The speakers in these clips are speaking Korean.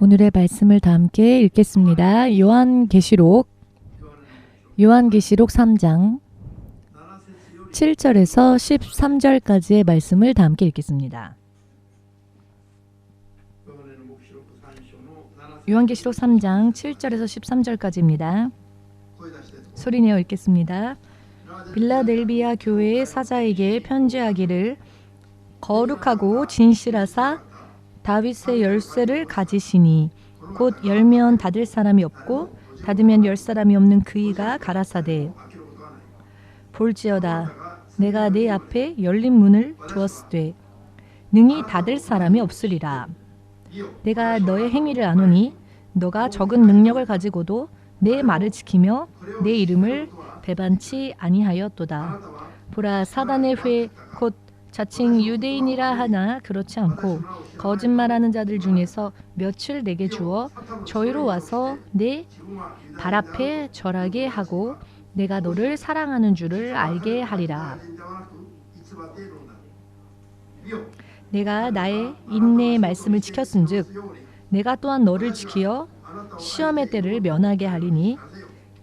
오늘의 말씀을 다 함께 읽겠습니다. 요한계시록 3장 7절에서 13절까지의 말씀을 다 함께 읽겠습니다. 요한계시록 3장 7절에서 13절까지입니다. 소리내어 읽겠습니다. 빌라델비아 교회의 사자에게 편지하기를 거룩하고 진실하사 다윗의 열쇠를 가지시니 곧 열면 닫을 사람이 없고 닫으면 열 사람이 없는 그이가 가라사대 볼지어다 내가 내 앞에 열린 문을 두었으되 능히 닫을 사람이 없으리라. 내가 너의 행위를 아노니 너가 적은 능력을 가지고도 내 말을 지키며 내 이름을 배반치 아니하였도다. 보라 사단의 회 곧 자칭 유대인이라 하나 그렇지 않고 거짓말하는 자들 중에서 며칠 내게 주어 저희로 와서 내 발 앞에 절하게 하고 내가 너를 사랑하는 줄을 알게 하리라. 내가 나의 인내의 말씀을 지켰은즉 내가 또한 너를 지키어 시험의 때를 면하게 하리니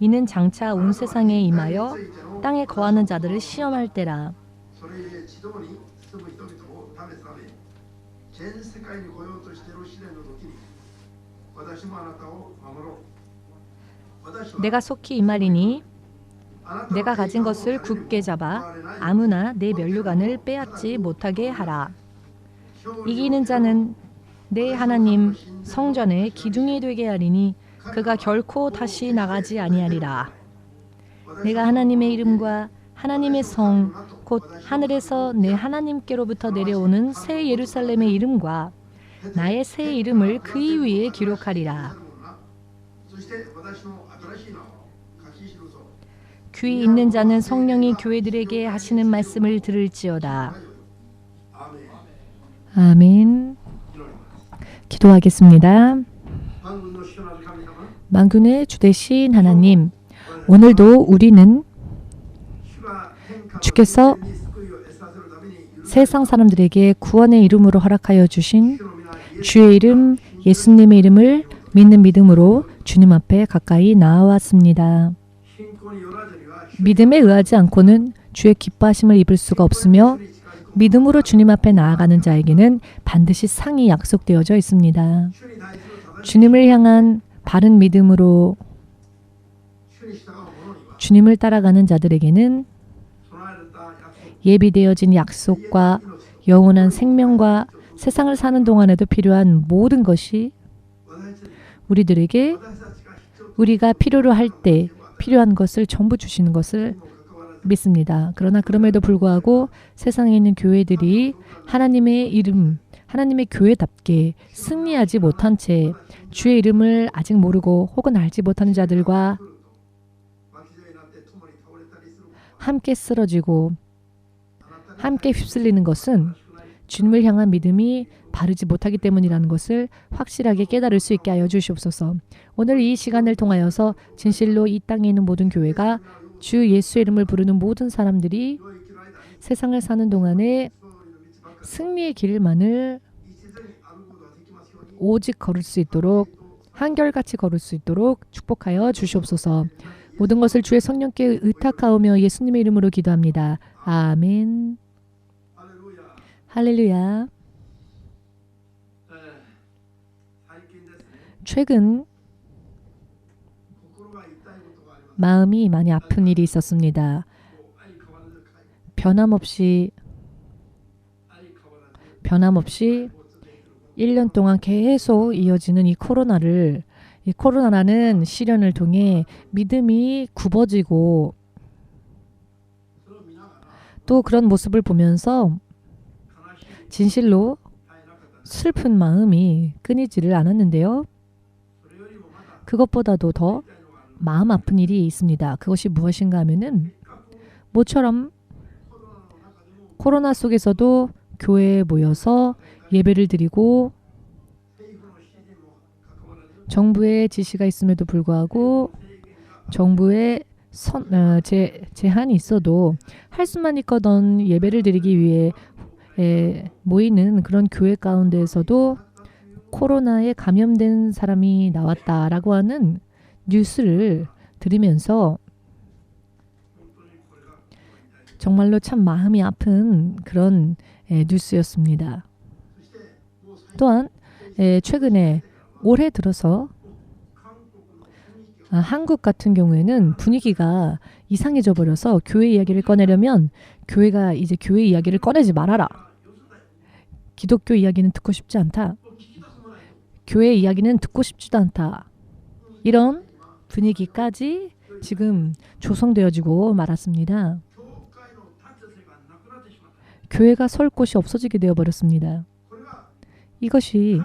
이는 장차 온 세상에 임하여 땅에 거하는 자들을 시험할 때라. 내가 속히 임하리니 내가 가진 것을 굳게 잡아 아무나 내 면류관을 빼앗지 못하게 하라. 이기는 자는 내 하나님 성전의 기둥이 되게 하리니 그가 결코 다시 나가지 아니하리라. 내가 하나님의 이름과 하나님의 성 곧 하늘에서 내 하나님께로부터 내려오는 새 예루살렘의 이름과 나의 새 이름을 그의 위에 기록하리라. 귀 있는 자는 성령이 교회들에게 하시는 말씀을 들을지어다. 아멘. 기도하겠습니다. 만군의 주 되신 하나님, 오늘도 우리는 주께서 세상 사람들에게 구원의 이름으로 허락하여 주신 주의 이름 예수님의 이름을 믿는 믿음으로 주님 앞에 가까이 나아왔습니다. 믿음에 의하지 않고는 주의 기뻐하심을 입을 수가 없으며 믿음으로 주님 앞에 나아가는 자에게는 반드시 상이 약속되어져 있습니다. 주님을 향한 바른 믿음으로 주님을 따라가는 자들에게는 예비되어진 약속과 영원한 생명과 세상을 사는 동안에도 필요한 모든 것이 우리들에게 우리가 필요로 할 때 필요한 것을 전부 주시는 것을 믿습니다. 그러나 그럼에도 불구하고 세상에 있는 교회들이 하나님의 이름, 하나님의 교회답게 승리하지 못한 채 주의 이름을 아직 모르고 혹은 알지 못하는 자들과 함께 쓰러지고 함께 휩쓸리는 것은 주님을 향한 믿음이 바르지 못하기 때문이라는 것을 확실하게 깨달을 수 있게 하여 주시옵소서. 오늘 이 시간을 통하여서 진실로 이 땅에 있는 모든 교회가 주 예수의 이름을 부르는 모든 사람들이 세상을 사는 동안에 승리의 길만을 오직 걸을 수 있도록 한결같이 걸을 수 있도록 축복하여 주시옵소서. 모든 것을 주의 성령께 의탁하오며 예수님의 이름으로 기도합니다. 아멘. 할렐루야. 최근 마음이 많이 아픈 일이 있었습니다. 변함없이 1년 동안 계속 이어지는 이 코로나라는 시련을 통해 믿음이 굽어지고 또 그런 모습을 보면서 진실로 슬픈 마음이 끊이지를 않았는데요. 그것보다도 더 마음 아픈 일이 있습니다. 그것이 무엇인가 하면은 모처럼 코로나 속에서도 교회에 모여서 예배를 드리고 정부의 지시가 있음에도 불구하고 정부의 제한이 있어도 할 수만 있거든 예배를 드리기 위해 모이는 그런 교회 가운데에서도 코로나에 감염된 사람이 나왔다라고 하는 뉴스를 들으면서 정말로 참 마음이 아픈 그런 뉴스였습니다. 또한 최근에 올해 들어서 한국 같은 경우에는 분위기가 이상해져 버려서 교회 이야기를 꺼내려면 교회가 이제 교회 이야기를 꺼내지 말아라. 기독교 이야기는 듣고 싶지 않다. 교회 이야기는 듣고 싶지도 않다. 이런 분위기까지 지금 조성되어지고 말았습니다. 교회가 설 곳이 없어지게 되어버렸습니다. 이것이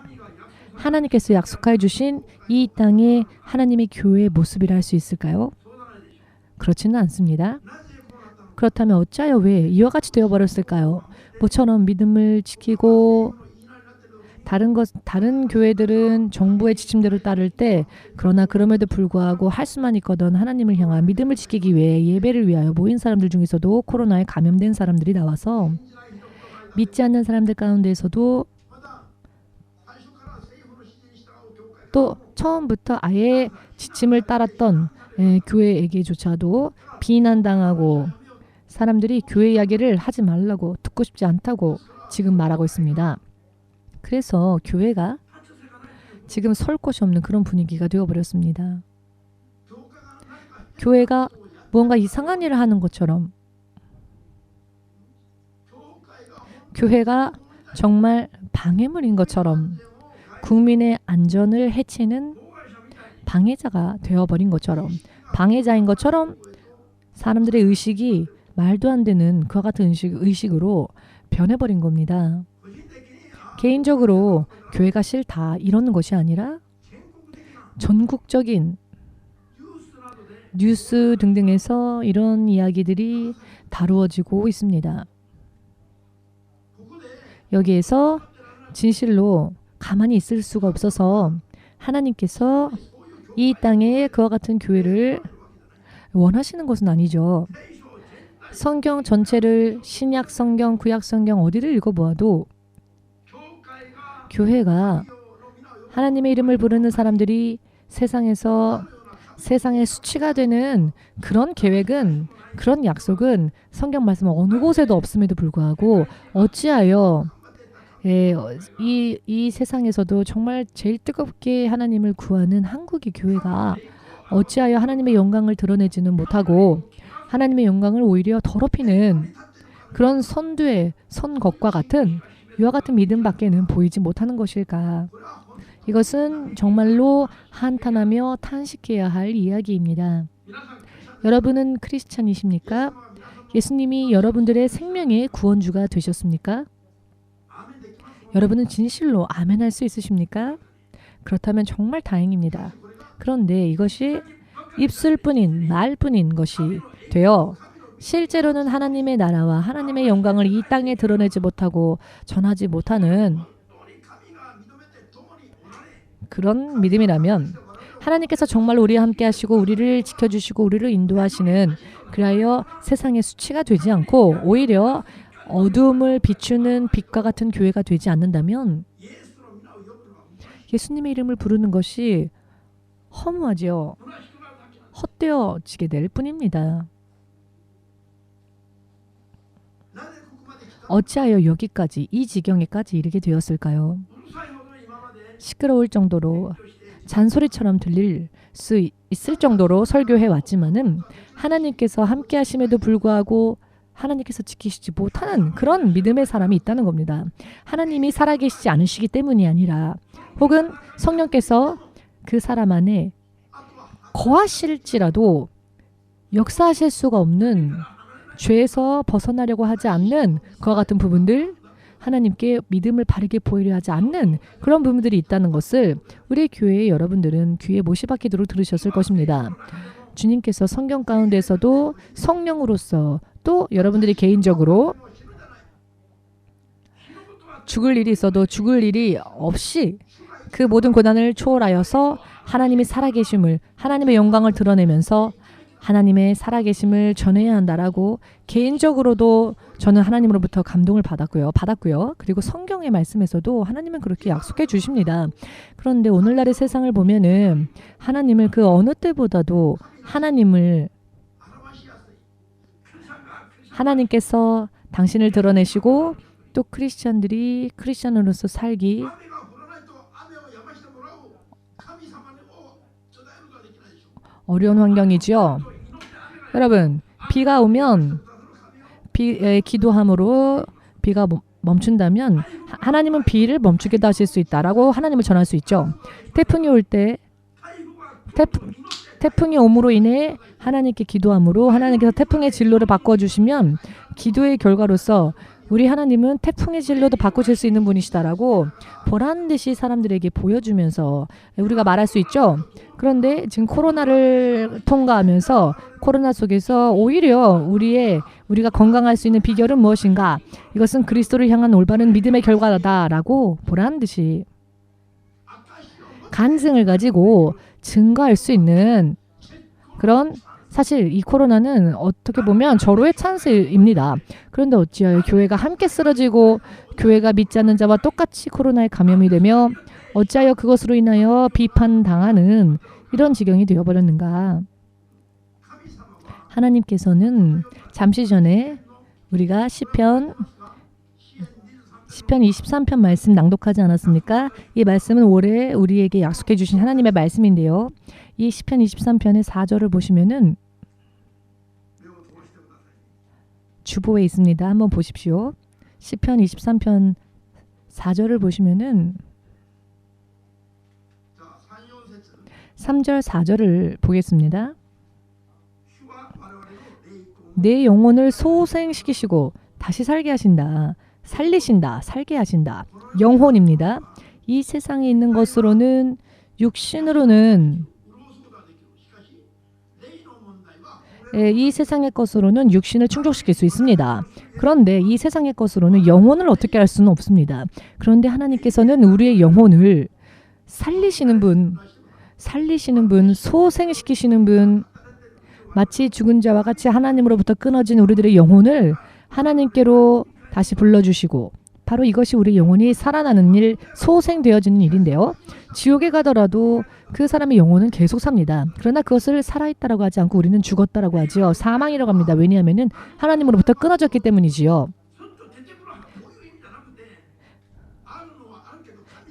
하나님께서 약속하여 주신 이 땅에 하나님의 교회의 모습이라 할 수 있을까요? 그렇지는 않습니다. 그렇다면 어찌하여 왜 이와 같이 되어버렸을까요? 모처럼 믿음을 지키고 다른 교회들은 정부의 지침대로 따를 때 그러나 그럼에도 불구하고 할 수만 있거든 하나님을 향한 믿음을 지키기 위해 예배를 위하여 모인 사람들 중에서도 코로나에 감염된 사람들이 나와서 믿지 않는 사람들 가운데에서도 또 처음부터 아예 지침을 따랐던 교회에게조차도 비난당하고 사람들이 교회 이야기를 하지 말라고 듣고 싶지 않다고 지금 말하고 있습니다. 그래서 교회가 지금 설 곳이 없는 그런 분위기가 되어버렸습니다. 교회가 무언가 이상한 일을 하는 것처럼 교회가 정말 방해물인 것처럼 국민의 안전을 해치는 방해자가 되어버린 것처럼 방해자인 것처럼 사람들의 의식이 말도 안 되는 그와 같은 의식으로 변해버린 겁니다. 개인적으로 교회가 싫다 이러는 것이 아니라 전국적인 뉴스 등등에서 이런 이야기들이 다루어지고 있습니다. 여기에서 진실로 가만히 있을 수가 없어서 하나님께서 이 땅에 그와 같은 교회를 원하시는 것은 아니죠. 성경 전체를 신약 성경, 구약 성경 어디를 읽어보아도 교회가 하나님의 이름을 부르는 사람들이 세상에서 세상의 수치가 되는 그런 계획은 그런 약속은 성경 말씀 어느 곳에도 없음에도 불구하고 어찌하여 이 세상에서도 정말 제일 뜨겁게 하나님을 구하는 한국의 교회가 어찌하여 하나님의 영광을 드러내지는 못하고 하나님의 영광을 오히려 더럽히는 그런 선두의 선것과 같은 이와 같은 믿음밖에는 보이지 못하는 것일까? 이것은 정말로 한탄하며 탄식해야 할 이야기입니다. 여러분은 크리스찬이십니까? 예수님이 여러분들의 생명의 구원주가 되셨습니까? 여러분은 진실로 아멘할 수 있으십니까? 그렇다면 정말 다행입니다. 그런데 이것이 입술뿐인 말뿐인 것이 되어 실제로는 하나님의 나라와 하나님의 영광을 이 땅에 드러내지 못하고 전하지 못하는 그런 믿음이라면 하나님께서 정말로 우리와 함께 하시고 우리를 지켜주시고 우리를 인도하시는 그리하여 세상의 수치가 되지 않고 오히려 어두움을 비추는 빛과 같은 교회가 되지 않는다면 예수님의 이름을 부르는 것이 허무하지요. 헛되어지게 될 뿐입니다. 어찌하여 여기까지 이 지경에까지 이르게 되었을까요? 시끄러울 정도로 잔소리처럼 들릴 수 있을 정도로 설교해 왔지만은 하나님께서 함께 하심에도 불구하고 하나님께서 지키시지 못하는 그런 믿음의 사람이 있다는 겁니다. 하나님이 살아계시지 않으시기 때문이 아니라 혹은 성령께서 그 사람 안에 거하실지라도 역사하실 수가 없는 죄에서 벗어나려고 하지 않는 그와 같은 부분들 하나님께 믿음을 바르게 보이려 하지 않는 그런 부분들이 있다는 것을 우리 교회의 여러분들은 귀에 못이 박히도록 들으셨을 것입니다. 주님께서 성경 가운데서도 성령으로서 또 여러분들이 개인적으로 죽을 일이 있어도 죽을 일이 없이 그 모든 고난을 초월하여서 하나님이 살아계심을 하나님의 영광을 드러내면서 하나님의 살아계심을 전해야 한다라고 개인적으로도 저는 하나님으로부터 감동을 받았고요. 그리고 성경의 말씀에서도 하나님은 그렇게 약속해 주십니다. 그런데 오늘날의 세상을 보면은 하나님을 그 어느 때보다도 하나님께서 당신을 드러내시고 또 크리스찬들이 크리스찬으로서 살기 어려운 환경이죠. 여러분, 비가 오면 기도함으로 비가 멈춘다면 하나님은 비를 멈추게도 하실 수 있다라고 하나님을 전할 수 있죠. 태풍이 올 때 태풍이 옴으로 인해 하나님께 기도함으로 하나님께서 태풍의 진로를 바꿔주시면 기도의 결과로서 우리 하나님은 태풍의 진로도 바꾸실 수 있는 분이시다라고 보란 듯이 사람들에게 보여주면서 우리가 말할 수 있죠. 그런데 지금 코로나를 통과하면서 코로나 속에서 오히려 우리가 건강할 수 있는 비결은 무엇인가? 이것은 그리스도를 향한 올바른 믿음의 결과다라고 보란 듯이 간증을 가지고 증거할 수 있는 그런 사실 이 코로나는 어떻게 보면 절호의 찬스입니다. 그런데 어찌하여 교회가 함께 쓰러지고 교회가 믿지 않는 자와 똑같이 코로나에 감염이 되며 어찌하여 그것으로 인하여 비판당하는 이런 지경이 되어버렸는가. 하나님께서는 잠시 전에 우리가 시편 23편 말씀 낭독하지 않았습니까? 이 말씀은 올해 우리에게 약속해 주신 하나님의 말씀인데요. 이 시편 23편의 4절을 보시면은 주보에 있습니다. 한번 보십시오. 시편 23편 4절을 보시면은 3절 4절을 보겠습니다. 내 영혼을 소생시키시고 다시 살게 하신다. 살리신다. 살게 하신다. 영혼입니다. 이 세상에 있는 것으로는 육신으로는 이 세상의 것으로는 육신을 충족시킬 수 있습니다. 그런데 이 세상의 것으로는 영혼을 어떻게 할 수는 없습니다. 그런데 하나님께서는 우리의 영혼을 살리시는 분, 소생시키시는 분, 마치 죽은 자와 같이 하나님으로부터 끊어진 우리들의 영혼을 하나님께로 다시 불러주시고 바로 이것이 우리 영혼이 살아나는 일, 소생되어지는 일인데요. 지옥에 가더라도 그 사람의 영혼은 계속 삽니다. 그러나 그것을 살아있다라고 하지 않고 우리는 죽었다라고 하지요. 사망이라고 합니다. 왜냐하면 하나님으로부터 끊어졌기 때문이지요.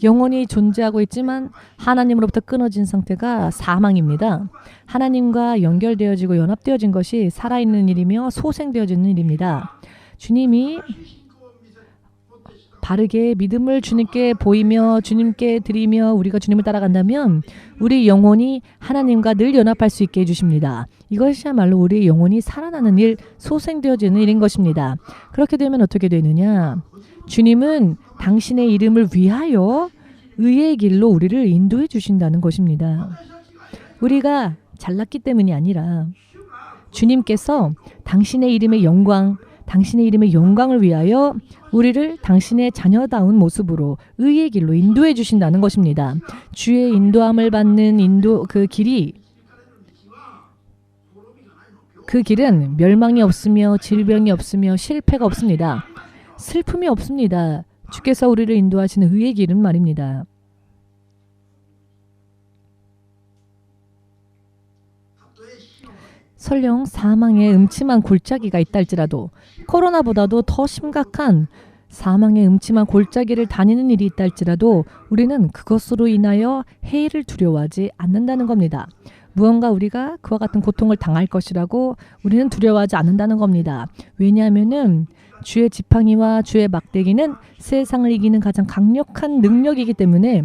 영혼이 존재하고 있지만 하나님으로부터 끊어진 상태가 사망입니다. 하나님과 연결되어지고 연합되어진 것이 살아있는 일이며 소생되어지는 일입니다. 주님이 바르게 믿음을 주님께 보이며 주님께 드리며 우리가 주님을 따라간다면 우리 영혼이 하나님과 늘 연합할 수 있게 해주십니다. 이것이야말로 우리 영혼이 살아나는 일, 소생되어지는 일인 것입니다. 그렇게 되면 어떻게 되느냐? 주님은 당신의 이름을 위하여 의의 길로 우리를 인도해 주신다는 것입니다. 우리가 잘났기 때문이 아니라 주님께서 당신의 이름의 영광을 위하여 우리를 당신의 자녀다운 모습으로 의의 길로 인도해 주신다는 것입니다. 주의 인도함을 받는 그 길은 멸망이 없으며 질병이 없으며 실패가 없습니다. 슬픔이 없습니다. 주께서 우리를 인도하시는 의의 길은 말입니다. 설령 사망의 음침한 골짜기가 있다 할지라도 코로나보다도 더 심각한 사망의 음침한 골짜기를 다니는 일이 있다 할지라도 우리는 그것으로 인하여 해를 두려워하지 않는다는 겁니다. 무언가 우리가 그와 같은 고통을 당할 것이라고 우리는 두려워하지 않는다는 겁니다. 왜냐하면은 주의 지팡이와 주의 막대기는 세상을 이기는 가장 강력한 능력이기 때문에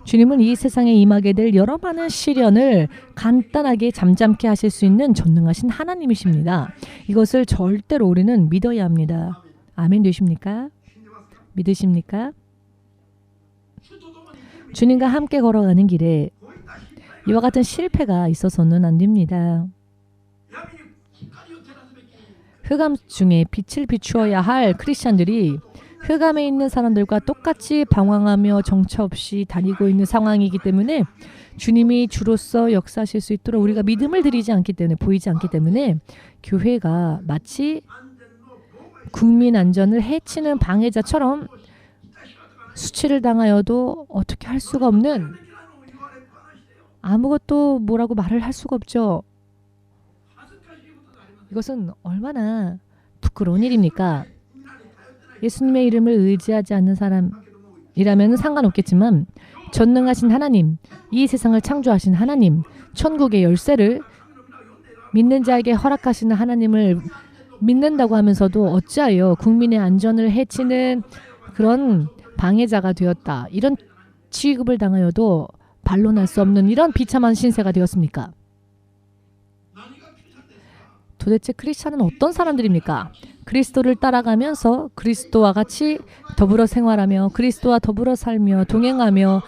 주님은 이 세상에 임하게 될 여러 많은 시련을 간단하게 잠잠케 하실 수 있는 전능하신 하나님이십니다. 이것을 절대로 우리는 믿어야 합니다. 아멘 되십니까? 믿으십니까? 주님과 함께 걸어가는 길에 이와 같은 실패가 있어서는 안 됩니다. 흑암 중에 빛을 비추어야 할 크리스찬들이 흑암에 있는 사람들과 똑같이 방황하며 정처 없이 다니고 있는 상황이기 때문에 주님이 주로서 역사하실 수 있도록 우리가 믿음을 드리지 않기 때문에 보이지 않기 때문에 교회가 마치 국민 안전을 해치는 방해자처럼 수치를 당하여도 어떻게 할 수가 없는 아무것도 뭐라고 말을 할 수가 없죠. 이것은 얼마나 부끄러운 일입니까? 예수님의 이름을 의지하지 않는 사람이라면 상관없겠지만 전능하신 하나님, 이 세상을 창조하신 하나님, 천국의 열쇠를 믿는 자에게 허락하시는 하나님을 믿는다고 하면서도 어찌하여 국민의 안전을 해치는 그런 방해자가 되었다. 이런 취급을 당하여도 반론할 수 없는 이런 비참한 신세가 되었습니까? 도대체 크리스찬은 어떤 사람들입니까? 그리스도를 따라가면서 그리스도와 같이 더불어 생활하며 그리스도와 더불어 살며 동행하며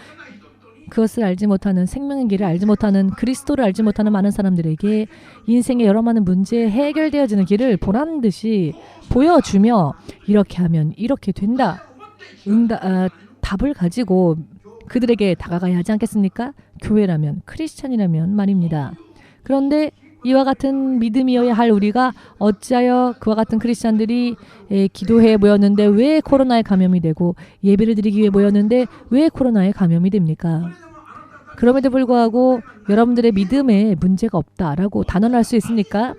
그것을 알지 못하는 생명의 길을 알지 못하는 그리스도를 알지 못하는 많은 사람들에게 인생의 여러 많은 문제에 해결되어지는 길을 보란 듯이 보여주며 이렇게 하면 이렇게 된다. 답을 가지고 그들에게 다가가야 하지 않겠습니까? 교회라면 크리스찬이라면 말입니다. 그런데 이와 같은 믿음이어야 할 우리가 어찌하여 그와 같은 크리스찬들이 기도회에 모였는데 왜 코로나에 감염이 되고 예배를 드리기 위해 모였는데 왜 코로나에 감염이 됩니까? 그럼에도 불구하고 여러분들의 믿음에 문제가 없다라고 단언할 수 있습니까?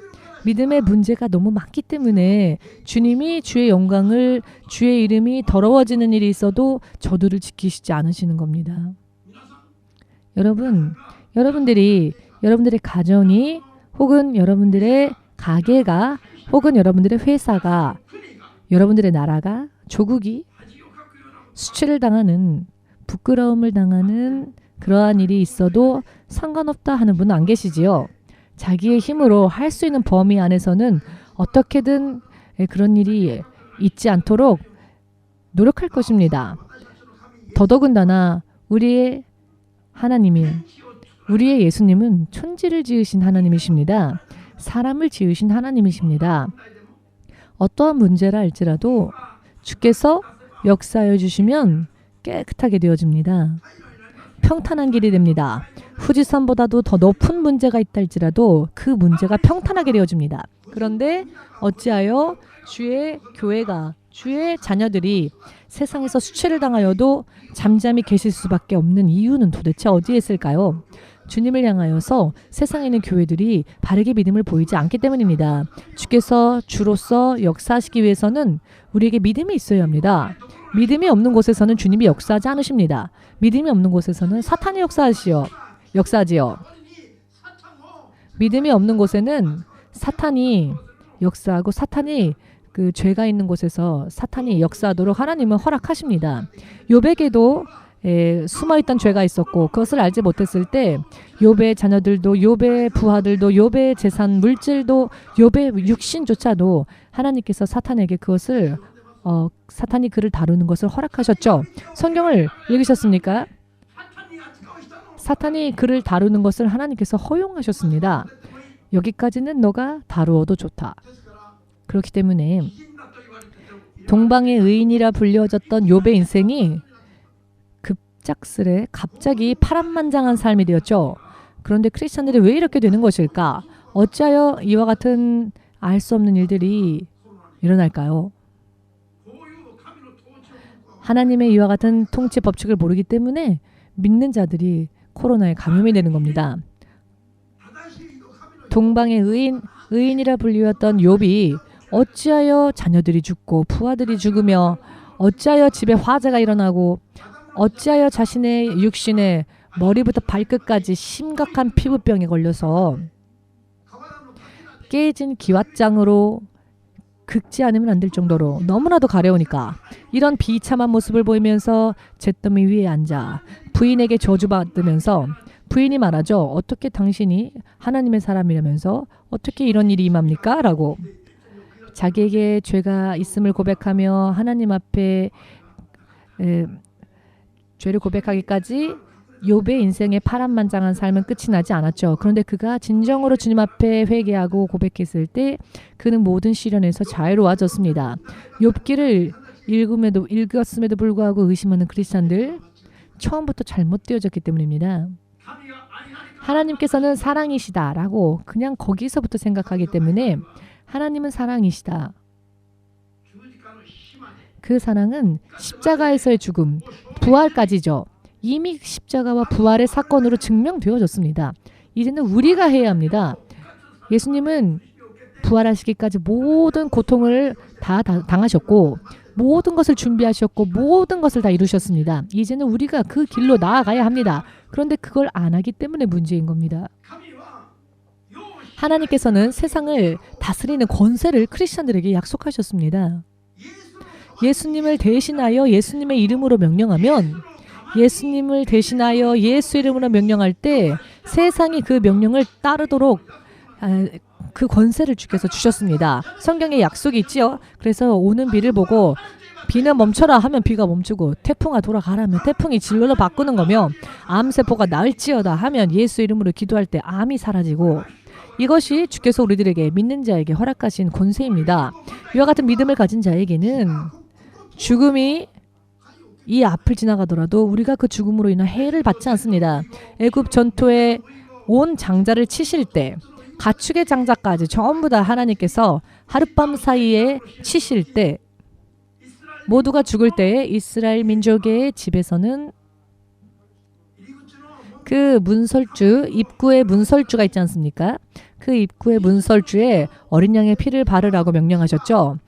믿음의 문제가 너무 많기 때문에 주님이 주의 영광을 주의 이름이 더러워지는 일이 있어도 저들을 지키시지 않으시는 겁니다. 여러분들의 가정이 혹은 여러분들의 가게가 혹은 여러분들의 회사가 여러분들의 나라가 조국이 수치를 당하는 부끄러움을 당하는 그러한 일이 있어도 상관없다 하는 분은 안 계시지요. 자기의 힘으로 할 수 있는 범위 안에서는 어떻게든 그런 일이 있지 않도록 노력할 것입니다. 더더군다나 우리의 하나님이 우리의 예수님은 천지를 지으신 하나님이십니다. 사람을 지으신 하나님이십니다. 어떠한 문제라 할지라도 주께서 역사하여 주시면 깨끗하게 되어집니다. 평탄한 길이 됩니다. 후지산보다도 더 높은 문제가 있다 할지라도 그 문제가 평탄하게 되어집니다. 그런데 어찌하여 주의 교회가 주의 자녀들이 세상에서 수치를 당하여도 잠잠히 계실 수밖에 없는 이유는 도대체 어디에 있을까요? 주님을 향하여서 세상에 있는 교회들이 바르게 믿음을 보이지 않기 때문입니다. 주께서 주로서 역사하시기 위해서는 우리에게 믿음이 있어야 합니다. 믿음이 없는 곳에서는 주님이 역사하지 않으십니다. 믿음이 없는 곳에서는 사탄이 역사하지요. 믿음이 없는 곳에는 사탄이 역사하고 사탄이 그 죄가 있는 곳에서 사탄이 역사하도록 하나님은 허락하십니다. 욥에게도 숨어있던 죄가 있었고 그것을 알지 못했을 때 욥의 자녀들도 욥의 부하들도 욥의 재산 물질도 욥의 육신조차도 하나님께서 사탄에게 그것을 사탄이 그를 다루는 것을 허락하셨죠. 성경을 읽으셨습니까? 사탄이 그를 다루는 것을 하나님께서 허용하셨습니다. 여기까지는 너가 다루어도 좋다. 그렇기 때문에 동방의 의인이라 불려졌던 욥의 인생이 급작스레 갑자기 파란만장한 삶이 되었죠. 그런데 크리스찬들이 왜 이렇게 되는 것일까? 어찌하여 이와 같은 알 수 없는 일들이 일어날까요? 하나님의 이와 같은 통치 법칙을 모르기 때문에 믿는 자들이 코로나에 감염이 되는 겁니다. 동방의 의인이라 불리웠던 욥이 어찌하여 자녀들이 죽고 부하들이 죽으며 어찌하여 집에 화재가 일어나고 어찌하여 자신의 육신에 머리부터 발끝까지 심각한 피부병에 걸려서 깨진 기왓장으로 긁지 않으면 안 될 정도로 너무나도 가려우니까 이런 비참한 모습을 보이면서 잿더미 위에 앉아 부인에게 저주받으면서 부인이 말하죠. 어떻게 당신이 하나님의 사람이라면서 어떻게 이런 일이 임합니까? 라고 자기에게 죄가 있음을 고백하며 하나님 앞에 죄를 고백하기까지 욥의 인생의 파란만장한 삶은 끝이 나지 않았죠. 그런데 그가 진정으로 주님 앞에 회개하고 고백했을 때 그는 모든 시련에서 자유로워졌습니다. 욥기를 읽었음에도 불구하고 의심하는 크리스찬들, 처음부터 잘못되어졌기 때문입니다. 하나님께서는 사랑이시다라고 그냥 거기서부터 생각하기 때문에 하나님은 사랑이시다. 그 사랑은 십자가에서의 죽음, 부활까지죠. 이미 십자가와 부활의 사건으로 증명되어졌습니다. 이제는 우리가 해야 합니다. 예수님은 부활하시기까지 모든 고통을 다 당하셨고 모든 것을 준비하셨고 모든 것을 다 이루셨습니다. 이제는 우리가 그 길로 나아가야 합니다. 그런데 그걸 안 하기 때문에 문제인 겁니다. 하나님께서는 세상을 다스리는 권세를 크리스천들에게 약속하셨습니다. 예수님을 대신하여 예수님의 이름으로 명령하면 예수님을 대신하여 예수 이름으로 명령할 때 세상이 그 명령을 따르도록 그 권세를 주께서 주셨습니다. 성경에 약속이 있지요. 그래서 오는 비를 보고 비는 멈춰라 하면 비가 멈추고 태풍아 돌아가라 하면 태풍이 진로를 바꾸는 거며 암세포가 나을지어다 하면 예수 이름으로 기도할 때 암이 사라지고 이것이 주께서 우리들에게 믿는 자에게 허락하신 권세입니다. 이와 같은 믿음을 가진 자에게는 죽음이 이 앞을 지나가더라도 우리가 그 죽음으로 인한 해를 받지 않습니다. 애굽 전토에 온 장자를 치실 때 가축의 장자까지 전부 다 하나님께서 하룻밤 사이에 치실 때 모두가 죽을 때에 이스라엘 민족의 집에서는 그 문설주, 입구에 문설주가 있지 않습니까? 그 입구의 문설주에 어린 양의 피를 바르라고 명령하셨죠.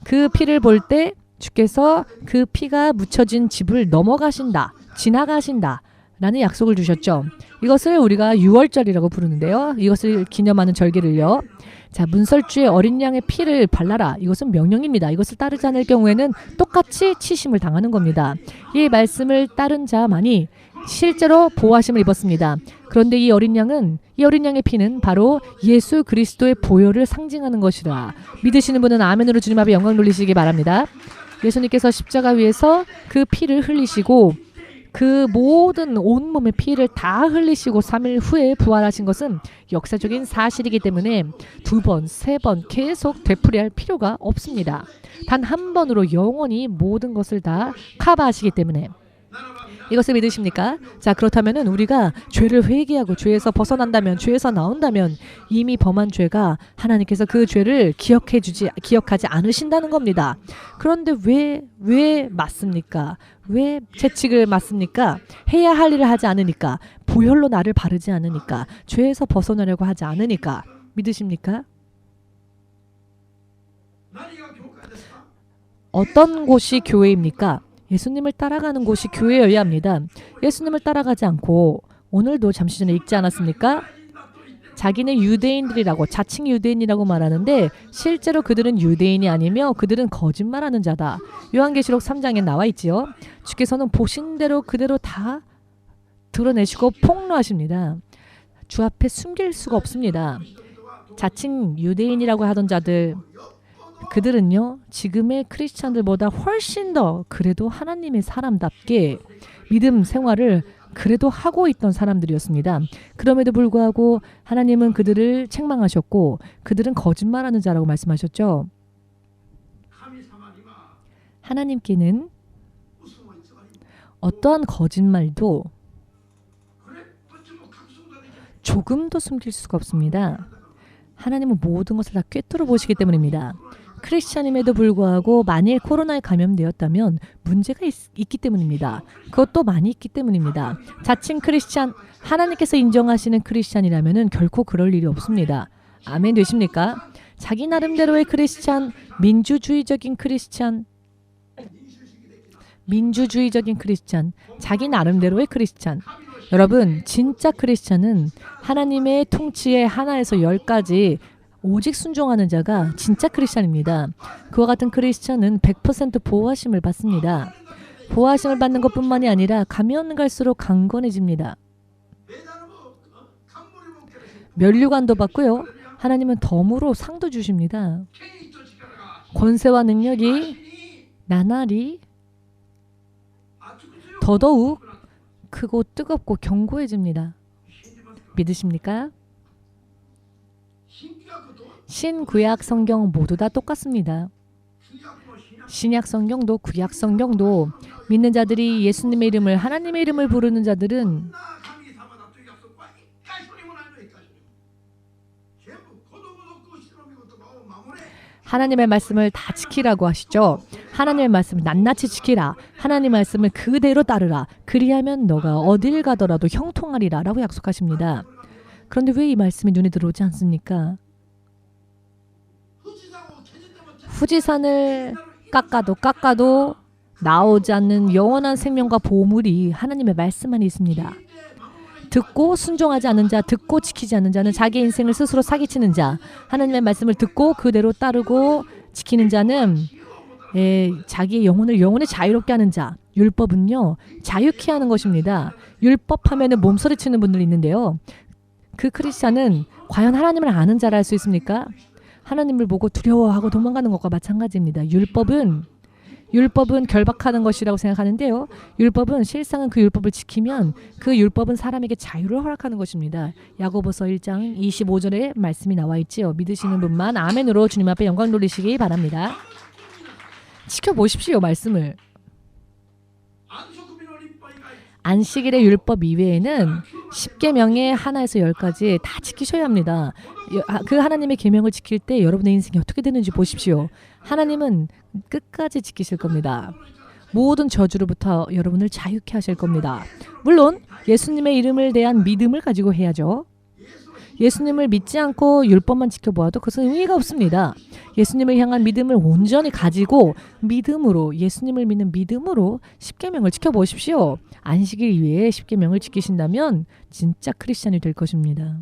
그 피를 볼 때 주께서 그 피가 묻혀진 집을 넘어가신다, 지나가신다 라는 약속을 주셨죠. 이것을 우리가 유월절이라고 부르는데요. 이것을 기념하는 절기를요. 자, 문설주에 어린 양의 피를 발라라. 이것은 명령입니다. 이것을 따르지 않을 경우에는 똑같이 치심을 당하는 겁니다. 이 말씀을 따른 자만이 실제로 보호하심을 입었습니다. 그런데 이 어린 양의 피는 바로 예수 그리스도의 보혈을 상징하는 것이라. 믿으시는 분은 아멘으로 주님 앞에 영광 돌리시기 바랍니다. 예수님께서 십자가 위에서 그 피를 흘리시고 그 모든 온몸의 피를 다 흘리시고 3일 후에 부활하신 것은 역사적인 사실이기 때문에 2번, 3번 계속 되풀이할 필요가 없습니다. 단 한 번으로 영원히 모든 것을 다 커버하시기 때문에 이것을 믿으십니까? 자, 그렇다면 우리가 죄를 회개하고 죄에서 벗어난다면, 죄에서 나온다면 이미 범한 죄가 하나님께서 그 죄를 기억하지 않으신다는 겁니다. 그런데 왜 맞습니까? 왜 채찍을 맞습니까? 해야 할 일을 하지 않으니까, 보혈로 나를 바르지 않으니까, 죄에서 벗어나려고 하지 않으니까. 믿으십니까? 어떤 곳이 교회입니까? 예수님을 따라가는 곳이 교회여야 합니다. 예수님을 따라가지 않고 오늘도 잠시 전에 읽지 않았습니까? 자기는 유대인들이라고 자칭 유대인이라고 말하는데 실제로 그들은 유대인이 아니며 그들은 거짓말하는 자다. 요한계시록 3장에 나와 있지요. 주께서는 보신 대로 그대로 다 드러내시고 폭로하십니다. 주 앞에 숨길 수가 없습니다. 자칭 유대인이라고 하던 자들 그들은요 지금의 크리스찬들보다 훨씬 더 그래도 하나님의 사람답게 믿음 생활을 그래도 하고 있던 사람들이었습니다. 그럼에도 불구하고 하나님은 그들을 책망하셨고 그들은 거짓말하는 자라고 말씀하셨죠. 하나님께는 어떠한 거짓말도 조금도 숨길 수가 없습니다. 하나님은 모든 것을 다 꿰뚫어 보시기 때문입니다. 크리스찬임에도 불구하고 만일 코로나에 감염되었다면 문제가 있기 때문입니다. 그것도 많이 있기 때문입니다. 자칭 크리스찬, 하나님께서 인정하시는 크리스찬이라면 결코 그럴 일이 없습니다. 아멘 되십니까? 자기 나름대로의 크리스찬, 민주주의적인 크리스찬, 자기 나름대로의 크리스찬. 여러분, 진짜 크리스찬은 하나님의 통치에 하나에서 10까지 오직 순종하는 자가 진짜 크리스찬입니다. 그와 같은 크리스찬은 100% 보호하심을 받습니다. 보호하심을 받는 것뿐만이 아니라 가면 갈수록 강건해집니다. 면류관도 받고요. 하나님은 덤으로 상도 주십니다. 권세와 능력이 나날이 더더욱 크고 뜨겁고 견고해집니다. 믿으십니까? 신구약 성경 모두 다 똑같습니다. 신약 성경도 구약 성경도 믿는 자들이 예수님의 이름을 하나님의 이름을 부르는 자들은 하나님의 말씀을 다 지키라고 하시죠. 하나님의 말씀을 낱낱이 지키라. 하나님의 말씀을 그대로 따르라. 그리하면 너가 어딜 가더라도 형통하리라 라고 약속하십니다. 그런데 왜 이 말씀이 눈에 들어오지 않습니까? 후지산을 깎아도 나오지 않는 영원한 생명과 보물이 하나님의 말씀 안에 있습니다. 듣고 순종하지 않는 자, 듣고 지키지 않는 자는 자기 인생을 스스로 사기치는 자, 하나님의 말씀을 듣고 그대로 따르고 지키는 자는 자기의 영혼을 영원히 자유롭게 하는 자. 율법은요, 자유케 하는 것입니다. 율법하면은 몸서리치는 분들이 있는데요. 그 크리스찬은 과연 하나님을 아는 자라 할 수 있습니까? 하나님을 보고 두려워하고 도망가는 것과 마찬가지입니다. 율법은 결박하는 것이라고 생각하는데요. 율법은 실상은 그 율법을 지키면 그 율법은 사람에게 자유를 허락하는 것입니다. 야고보서 1장 25절에 말씀이 나와 있지요. 믿으시는 분만 아멘으로 주님 앞에 영광 돌리시기 바랍니다. 지켜보십시오. 말씀을. 안식일의 율법 이외에는 10계명의 하나에서 10까지 다 지키셔야 합니다. 그 하나님의 계명을 지킬 때 여러분의 인생이 어떻게 되는지 보십시오. 하나님은 끝까지 지키실 겁니다. 모든 저주로부터 여러분을 자유케 하실 겁니다. 물론 예수님의 이름을 대한 믿음을 가지고 해야죠. 예수님을 믿지 않고 율법만 지켜보아도 그것은 의미가 없습니다. 예수님을 향한 믿음을 온전히 가지고 믿음으로, 예수님을 믿는 믿음으로 10계명을 지켜보십시오. 안식일 이외에 10계명을 지키신다면 진짜 크리스찬이 될 것입니다.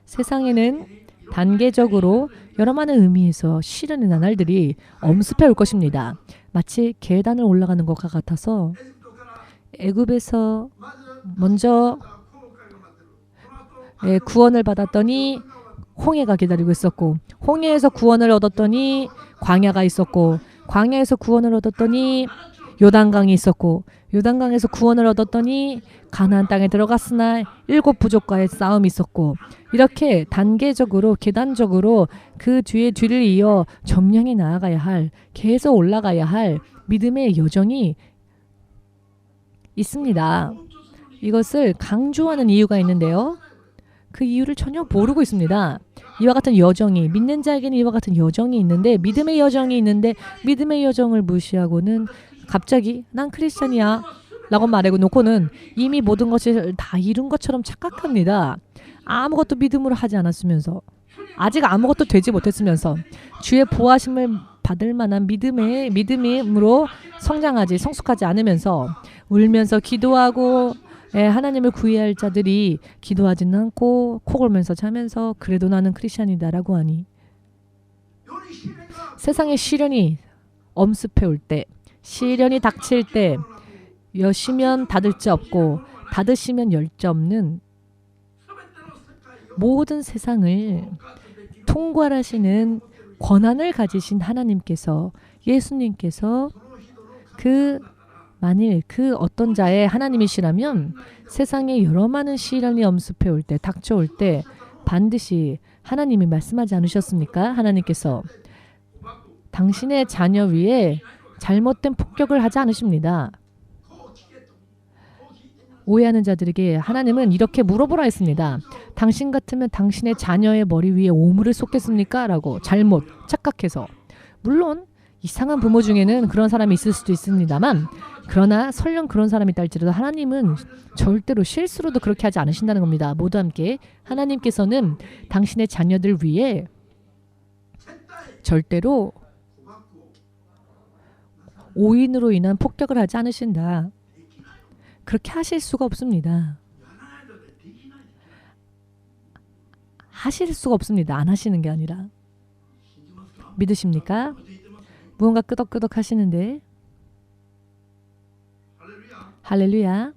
세상에는 단계적으로 여러 많은 의미에서 시련의 나날들이 엄습해 올 것입니다. 마치 계단을 올라가는 것과 같아서 애굽에서 먼저 구원을 받았더니 홍해가 기다리고 있었고, 홍해에서 구원을 얻었더니 광야가 있었고, 광야에서 구원을 얻었더니 요단강이 있었고, 요단강에서 구원을 얻었더니 가나안 땅에 들어갔으나 7 부족과의 싸움이 있었고, 이렇게 단계적으로 계단적으로 그 뒤를 이어 점령해 나아가야 할, 계속 올라가야 할 믿음의 여정이 있습니다. 이것을 강조하는 이유가 있는데요. 그 이유를 전혀 모르고 있습니다. 이와 같은 여정이, 믿는 자에게는 이와 같은 여정이 있는데, 믿음의 여정이 있는데 믿음의 여정을 무시하고는 갑자기 난 크리스찬이야 라고 말하고 놓고는 이미 모든 것을 다 이룬 것처럼 착각합니다. 아무것도 믿음으로 하지 않았으면서, 아직 아무것도 되지 못했으면서, 주의 보호하심을 받을 만한 믿음으로 성숙하지 않으면서, 울면서 기도하고 하나님을 구해야 할 자들이 기도하지는 않고 코 골면서 자면서 그래도 나는 크리스찬이다라고 하니, 세상의 시련이 엄습해 올 때, 시련이 닥칠 때 여시면 닫을 자 없고 닫으시면 열 자 없는 모든 세상을 통괄하시는 권한을 가지신 하나님께서, 예수님께서 만일 그 어떤 자의 하나님이시라면 세상에 여러 많은 시련이 엄습해 올 때, 닥쳐올 때 반드시 하나님이 말씀하지 않으셨습니까? 하나님께서 당신의 자녀 위에 잘못된 폭격을 하지 않으십니다. 오해하는 자들에게 하나님은 이렇게 물어보라 했습니다. 당신 같으면 당신의 자녀의 머리 위에 오물을 쏟겠습니까? 라고 착각해서. 물론 이상한 부모 중에는 그런 사람이 있을 수도 있습니다만, 그러나 설령 그런 사람이 있다 할지라도 하나님은 절대로 실수로도 그렇게 하지 않으신다는 겁니다. 모두 함께, 하나님께서는 당신의 자녀들 위에 절대로 오인으로 인한 폭격을 하지 않으신다. 그렇게 하실 수가 없습니다. 하실 수가 없습니다. 안 하시는 게 아니라. 믿으십니까? 무언가 끄덕끄덕 하시는데. 할렐루야.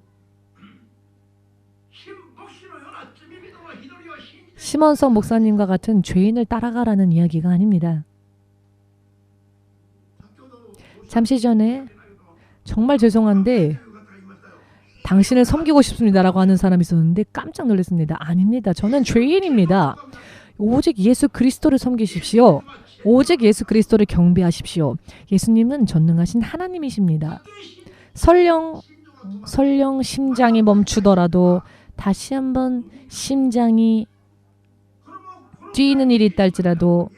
시몬성 목사님과 같은 죄인을 따라가라는 이야기가 아닙니다. 잠시 전에 정말 죄송한데 당신을 섬기고 싶습니다라고 하는 사람이 있었는데 깜짝 놀랐습니다. 아닙니다. 저는 죄인입니다. 오직 예수 그리스도를 섬기십시오. 오직 예수 그리스도를 경배하십시오. 예수님은 전능하신 하나님이십니다. 설령 심장이 멈추더라도 다시 한번 심장이 뛰는 일이 있다 할지라도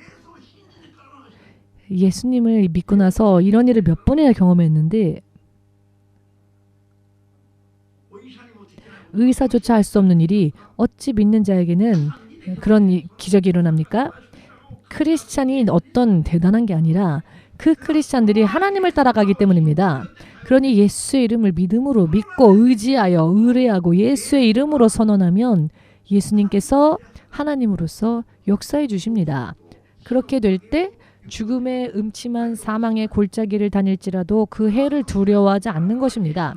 예수님을 믿고 나서 이런 일을 몇 번이나 경험했는데 의사조차 할 수 없는 일이 어찌 믿는 자에게는 그런 기적이 일어납니까? 크리스찬이 어떤 대단한 게 아니라 그 크리스찬들이 하나님을 따라가기 때문입니다. 그러니 예수의 이름을 믿음으로 믿고 의지하여 의뢰하고 예수의 이름으로 선언하면 예수님께서 하나님으로서 역사해 주십니다. 그렇게 될 때 죽음의 음침한 사망의 골짜기를 다닐지라도 그 해를 두려워하지 않는 것입니다.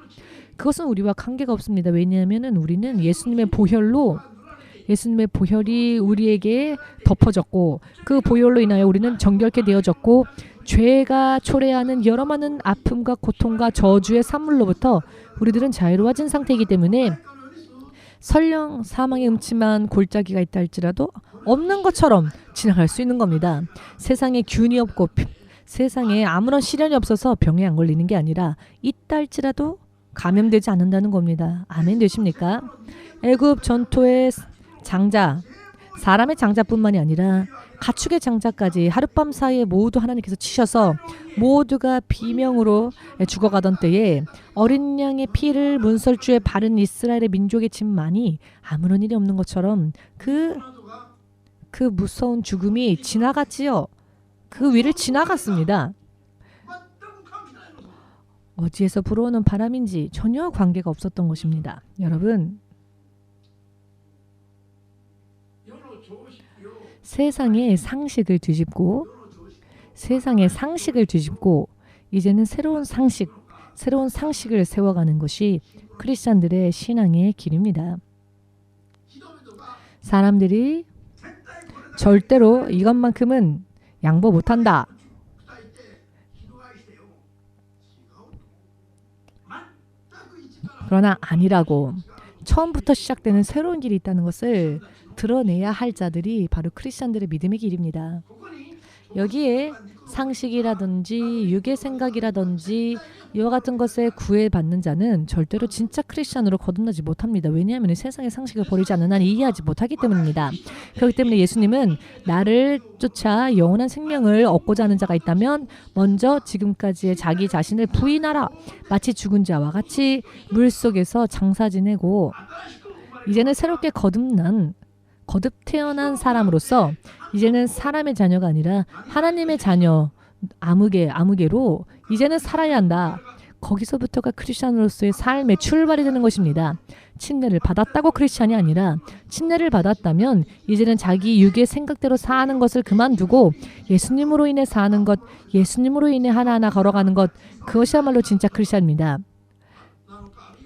그것은 우리와 관계가 없습니다. 왜냐하면 우리는 예수님의 보혈이 우리에게 덮어졌고 그 보혈로 인하여 우리는 정결케 되어졌고 죄가 초래하는 여러 많은 아픔과 고통과 저주의 산물로부터 우리들은 자유로워진 상태이기 때문에 설령 사망의 음침한 골짜기가 있다 할지라도 없는 것처럼 지나갈 수 있는 겁니다. 세상에 균이 없고 세상에 아무런 시련이 없어서 병에 안 걸리는 게 아니라 있다 할지라도 감염되지 않는다는 겁니다. 아멘 되십니까? 애굽 전토의 장자, 사람의 장자뿐만이 아니라 가축의 장자까지 하룻밤 사이에 모두 하나님께서 치셔서 모두가 비명으로 죽어가던 때에 어린 양의 피를 문설주에 바른 이스라엘의 민족의 집만이 아무런 일이 없는 것처럼 그 무서운 죽음이 지나갔지요. 그 위를 지나갔습니다. 어디에서 불어오는 바람인지 전혀 관계가 없었던 것입니다. 여러분, 세상의 상식을 뒤집고 이제는 새로운 상식을 세워가는 것이 크리스찬들의 신앙의 길입니다. 사람들이 절대로 이것만큼은 양보 못한다. 그러나 아니라고 처음부터 시작되는 새로운 길이 있다는 것을 드러내야 할 자들이 바로 크리스찬들의 믿음의 길입니다. 여기에 상식이라든지 육의 생각이라든지 이와 같은 것에 구애받는 자는 절대로 진짜 크리스찬으로 거듭나지 못합니다. 왜냐하면 세상의 상식을 버리지 않는 한 이해하지 못하기 때문입니다. 그렇기 때문에 예수님은 나를 쫓아 영원한 생명을 얻고자 하는 자가 있다면 먼저 지금까지의 자기 자신을 부인하라. 마치 죽은 자와 같이 물속에서 장사 지내고 이제는 새롭게 거듭 태어난 사람으로서 이제는 사람의 자녀가 아니라 하나님의 자녀 아무개로 이제는 살아야 한다. 거기서부터가 크리스찬으로서의 삶의 출발이 되는 것입니다. 침례를 받았다고 크리스찬이 아니라 침례를 받았다면 이제는 자기 육의 생각대로 사는 것을 그만두고 예수님으로 인해 사는 것, 예수님으로 인해 하나하나 걸어가는 것, 그것이야말로 진짜 크리스찬입니다.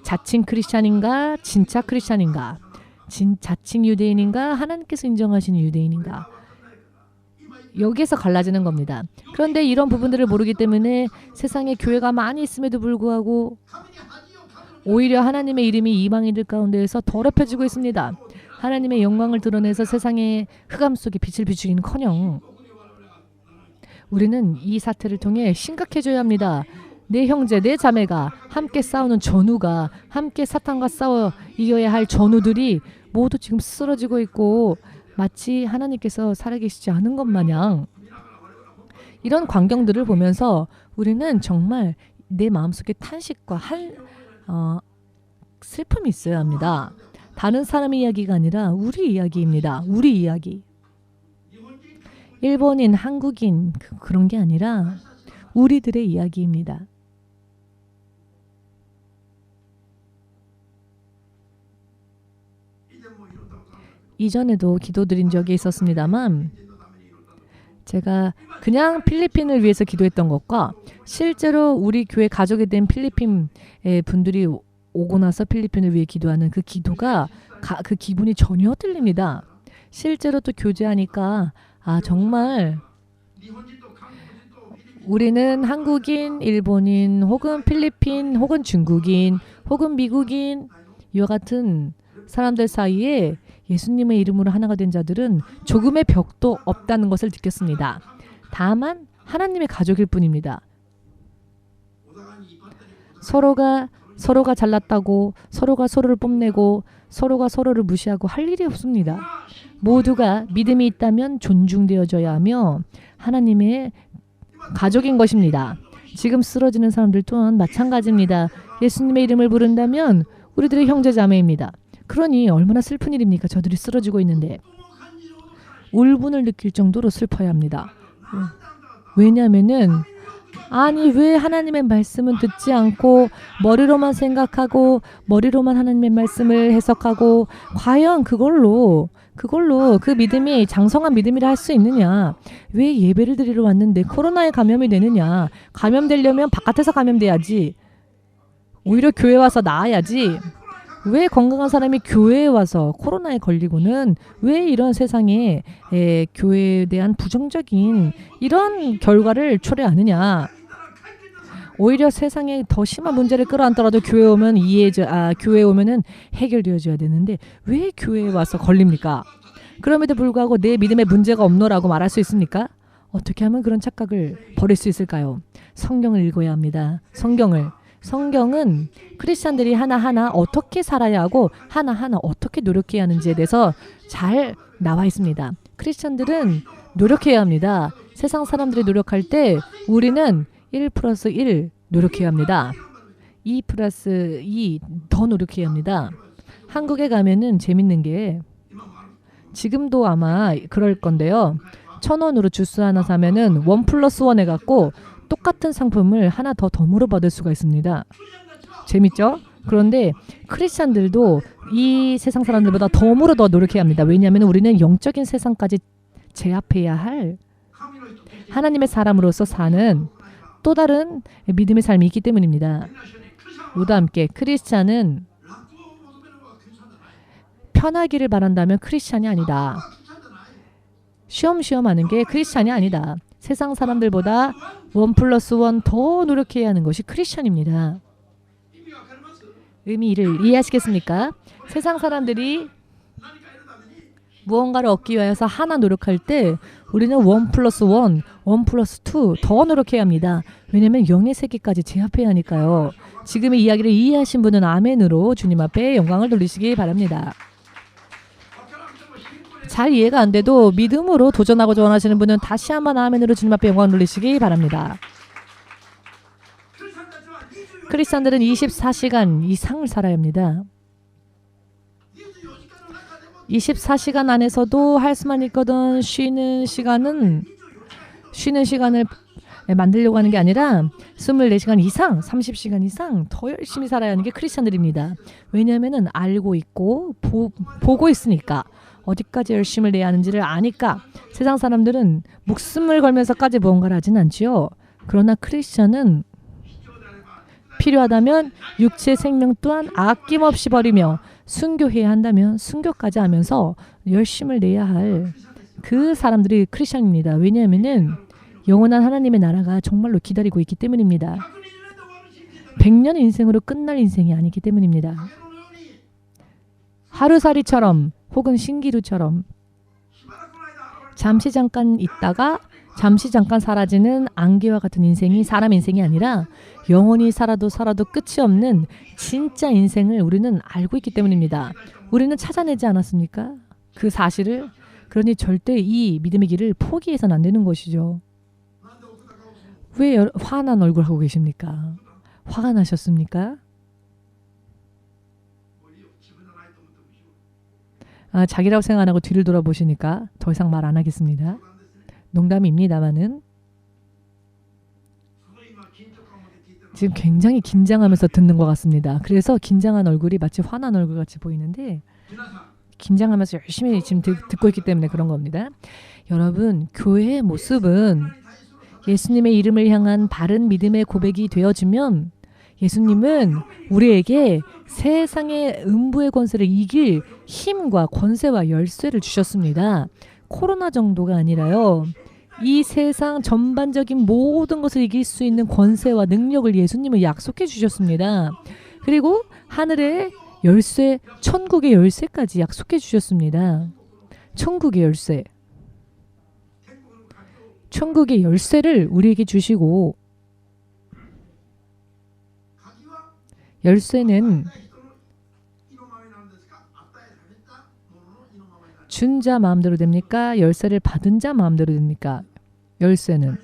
자칭 크리스찬인가 진짜 크리스찬인가, 자칭 유대인인가 하나님께서 인정하시는 유대인인가, 여기에서 갈라지는 겁니다. 그런데 이런 부분들을 모르기 때문에 세상에 교회가 많이 있음에도 불구하고 오히려 하나님의 이름이 이방인들 가운데에서 더럽혀지고 있습니다. 하나님의 영광을 드러내서 세상의 흑암 속에 빛을 비추기는커녕 우리는 이 사태를 통해 심각해져야 합니다. 내 형제, 내 자매가 함께 싸우는 전우가, 함께 사탄과 싸워 이겨야 할 전우들이 모두 지금 쓰러지고 있고 마치 하나님께서 살아계시지 않은 것 마냥 이런 광경들을 보면서 우리는 정말 내 마음속에 탄식과 슬픔이 있어야 합니다. 다른 사람의 이야기가 아니라 우리 이야기입니다. 우리 이야기. 일본인, 한국인 그런 게 아니라 우리들의 이야기입니다. 이전에도 기도드린 적이 있었습니다만 제가 그냥 필리핀을 위해서 기도했던 것과 실제로 우리 교회 가족이 된 필리핀 분들이 오고 나서 필리핀을 위해 기도하는 그 기도가 그 기분이 전혀 틀립니다. 실제로 또 교제하니까 정말 우리는 한국인, 일본인, 혹은 필리핀, 혹은 중국인, 혹은 미국인 이와 같은 사람들 사이에 예수님의 이름으로 하나가 된 자들은 조금의 벽도 없다는 것을 느꼈습니다. 다만 하나님의 가족일 뿐입니다. 서로가 잘났다고 서로가 서로를 뽐내고 서로가 서로를 무시하고 할 일이 없습니다. 모두가 믿음이 있다면 존중되어져야 하며 하나님의 가족인 것입니다. 지금 쓰러지는 사람들 또한 마찬가지입니다. 예수님의 이름을 부른다면 우리들의 형제자매입니다. 그러니 얼마나 슬픈 일입니까? 저들이 쓰러지고 있는데 울분을 느낄 정도로 슬퍼야 합니다. 왜냐하면은 아니 왜 하나님의 말씀은 듣지 않고 머리로만 생각하고 머리로만 하나님의 말씀을 해석하고 과연 그걸로 그 믿음이 장성한 믿음이라 할 수 있느냐? 왜 예배를 드리러 왔는데 코로나에 감염이 되느냐? 감염되려면 바깥에서 감염돼야지. 오히려 교회 와서 나아야지. 왜 건강한 사람이 교회에 와서 코로나에 걸리고는 왜 이런 세상에 교회에 대한 부정적인 이런 결과를 초래하느냐? 오히려 세상에 더 심한 문제를 끌어안더라도 교회에 오면은 해결되어져야 되는데 왜 교회에 와서 걸립니까? 그럼에도 불구하고 내 믿음에 문제가 없노라고 말할 수 있습니까? 어떻게 하면 그런 착각을 버릴 수 있을까요? 성경을 읽어야 합니다. 성경은 크리스찬들이 하나하나 어떻게 살아야 하고 하나하나 어떻게 노력해야 하는지에 대해서 잘 나와 있습니다. 크리스찬들은 노력해야 합니다. 세상 사람들이 노력할 때 우리는 1+1 노력해야 합니다. 2+2 더 노력해야 합니다. 한국에 가면은 재밌는 게 지금도 아마 그럴 건데요. 1,000원으로 주스 하나 사면은 1+1 해갖고 똑같은 상품을 하나 더 덤으로 받을 수가 있습니다. 재밌죠? 그런데 크리스찬들도 이 세상 사람들보다 덤으로 더 노력해야 합니다. 왜냐하면 우리는 영적인 세상까지 제압해야 할 하나님의 사람으로서 사는 또 다른 믿음의 삶이 있기 때문입니다. 모두 함께 크리스찬은 편하기를 바란다면 크리스찬이 아니다. 쉬엄쉬엄 하는 게 크리스찬이 아니다. 세상 사람들보다 1+1 더 노력해야 하는 것이 크리스찬입니다. 의미를 이해하시겠습니까? 세상 사람들이 무언가를 얻기 위해서 하나 노력할 때 우리는 1+1, 1+2 더 노력해야 합니다. 왜냐하면 영의 세계까지 제압해야 하니까요. 지금의 이야기를 이해하신 분은 아멘으로 주님 앞에 영광을 돌리시기 바랍니다. 잘 이해가 안 돼도 믿음으로 도전하고자 원하시는 분은 다시 한번 아멘으로 주님 앞에 영광을 돌리시기 바랍니다. 크리스찬들은 24시간 이상을 살아야 합니다. 24시간 안에서도 할 수만 있거든 쉬는 시간을 만들려고 하는 게 아니라 24시간 이상, 30시간 이상 더 열심히 살아야 하는 게 크리스찬들입니다. 왜냐하면 알고 있고 보고 있으니까 어디까지 열심을 내야 하는지를 아니까 세상 사람들은 목숨을 걸면서까지 무언가를 하진 않지요. 그러나 크리스찬은 필요하다면 육체 생명 또한 아낌없이 버리며 순교해야 한다면 순교까지 하면서 열심을 내야 할 그 사람들이 크리스찬입니다. 왜냐하면 영원한 하나님의 나라가 정말로 기다리고 있기 때문입니다. 100년 인생으로 끝날 인생이 아니기 때문입니다. 하루살이처럼 혹은 신기루처럼 잠시 잠깐 있다가 잠시 잠깐 사라지는 안개와 같은 인생이 사람 인생이 아니라 영원히 살아도 끝이 없는 진짜 인생을 우리는 알고 있기 때문입니다. 우리는 찾아내지 않았습니까? 그 사실을. 그러니 절대 이 믿음의 길을 포기해서는 안 되는 것이죠. 왜 화난 얼굴 하고 계십니까? 화가 나셨습니까? 자기라고 생각 안 하고 뒤를 돌아보시니까 더 이상 말 안 하겠습니다. 농담입니다만은 지금 굉장히 긴장하면서 듣는 것 같습니다. 그래서 긴장한 얼굴이 마치 화난 얼굴 같이 보이는데 긴장하면서 열심히 지금 듣고 있기 때문에 그런 겁니다. 여러분, 교회의 모습은 예수님의 이름을 향한 바른 믿음의 고백이 되어지면 예수님은 우리에게 세상의 음부의 권세를 이길 힘과 권세와 열쇠를 주셨습니다. 코로나 정도가 아니라요. 이 세상 전반적인 모든 것을 이길 수 있는 권세와 능력을 예수님은 약속해 주셨습니다. 그리고 하늘의 열쇠, 천국의 열쇠까지 약속해 주셨습니다. 천국의 열쇠. 천국의 열쇠를 우리에게 주시고 열쇠는 준 자 마음대로 됩니까? 열쇠를 받은 자 마음대로 됩니까? 열쇠는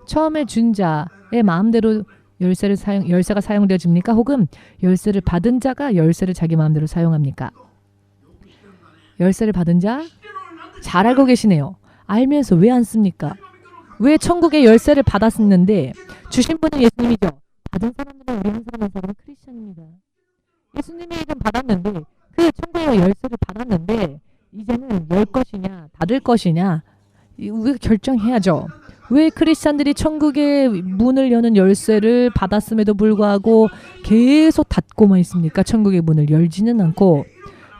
처음에 준 자의 마음대로 열쇠가 사용되어집니까? 혹은 열쇠를 받은 자가 열쇠를 자기 마음대로 사용합니까? 열쇠를 받은 자? 잘 알고 계시네요. 알면서 왜 안 씁니까? 왜 천국의 열쇠를 받았는데 주신 분은 예수님이죠. 받은 사람들은 우리 한 사람 한 사람은 크리스천입니다. 예수님의 이름 받았는데 그 천국의 열쇠를 받았는데 이제는 열 것이냐 닫을 것이냐 우리가 결정해야죠. 왜 크리스찬들이 천국의 문을 여는 열쇠를 받았음에도 불구하고 계속 닫고만 있습니까? 천국의 문을 열지는 않고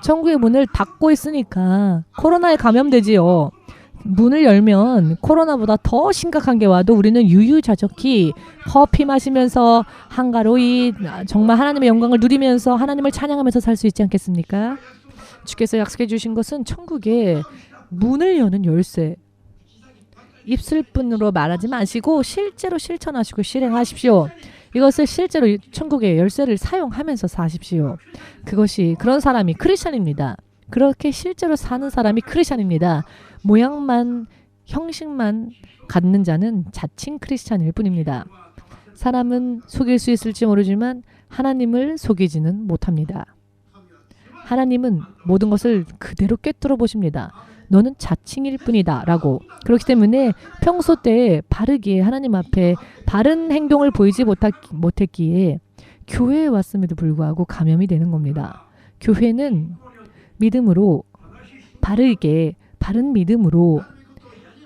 천국의 문을 닫고 있으니까 코로나에 감염되지요. 문을 열면 코로나보다 더 심각한 게 와도 우리는 유유자적히 커피 마시면서 한가로이 정말 하나님의 영광을 누리면서 하나님을 찬양하면서 살 수 있지 않겠습니까? 주께서 약속해 주신 것은 천국의 문을 여는 열쇠. 입술뿐으로 말하지 마시고 실제로 실천하시고 실행하십시오. 이것을 실제로 천국의 열쇠를 사용하면서 사십시오. 그런 사람이 크리스찬입니다. 그렇게 실제로 사는 사람이 크리스찬입니다. 모양만 형식만 갖는 자는 자칭 크리스찬일 뿐입니다. 사람은 속일 수 있을지 모르지만 하나님을 속이지는 못합니다. 하나님은 모든 것을 그대로 꿰뚫어 보십니다. 너는 자칭일 뿐이다 라고. 그렇기 때문에 평소 때 바르게 하나님 앞에 바른 행동을 보이지 못했기에 교회에 왔음에도 불구하고 감염이 되는 겁니다. 교회는 믿음으로 바르게 바른 믿음으로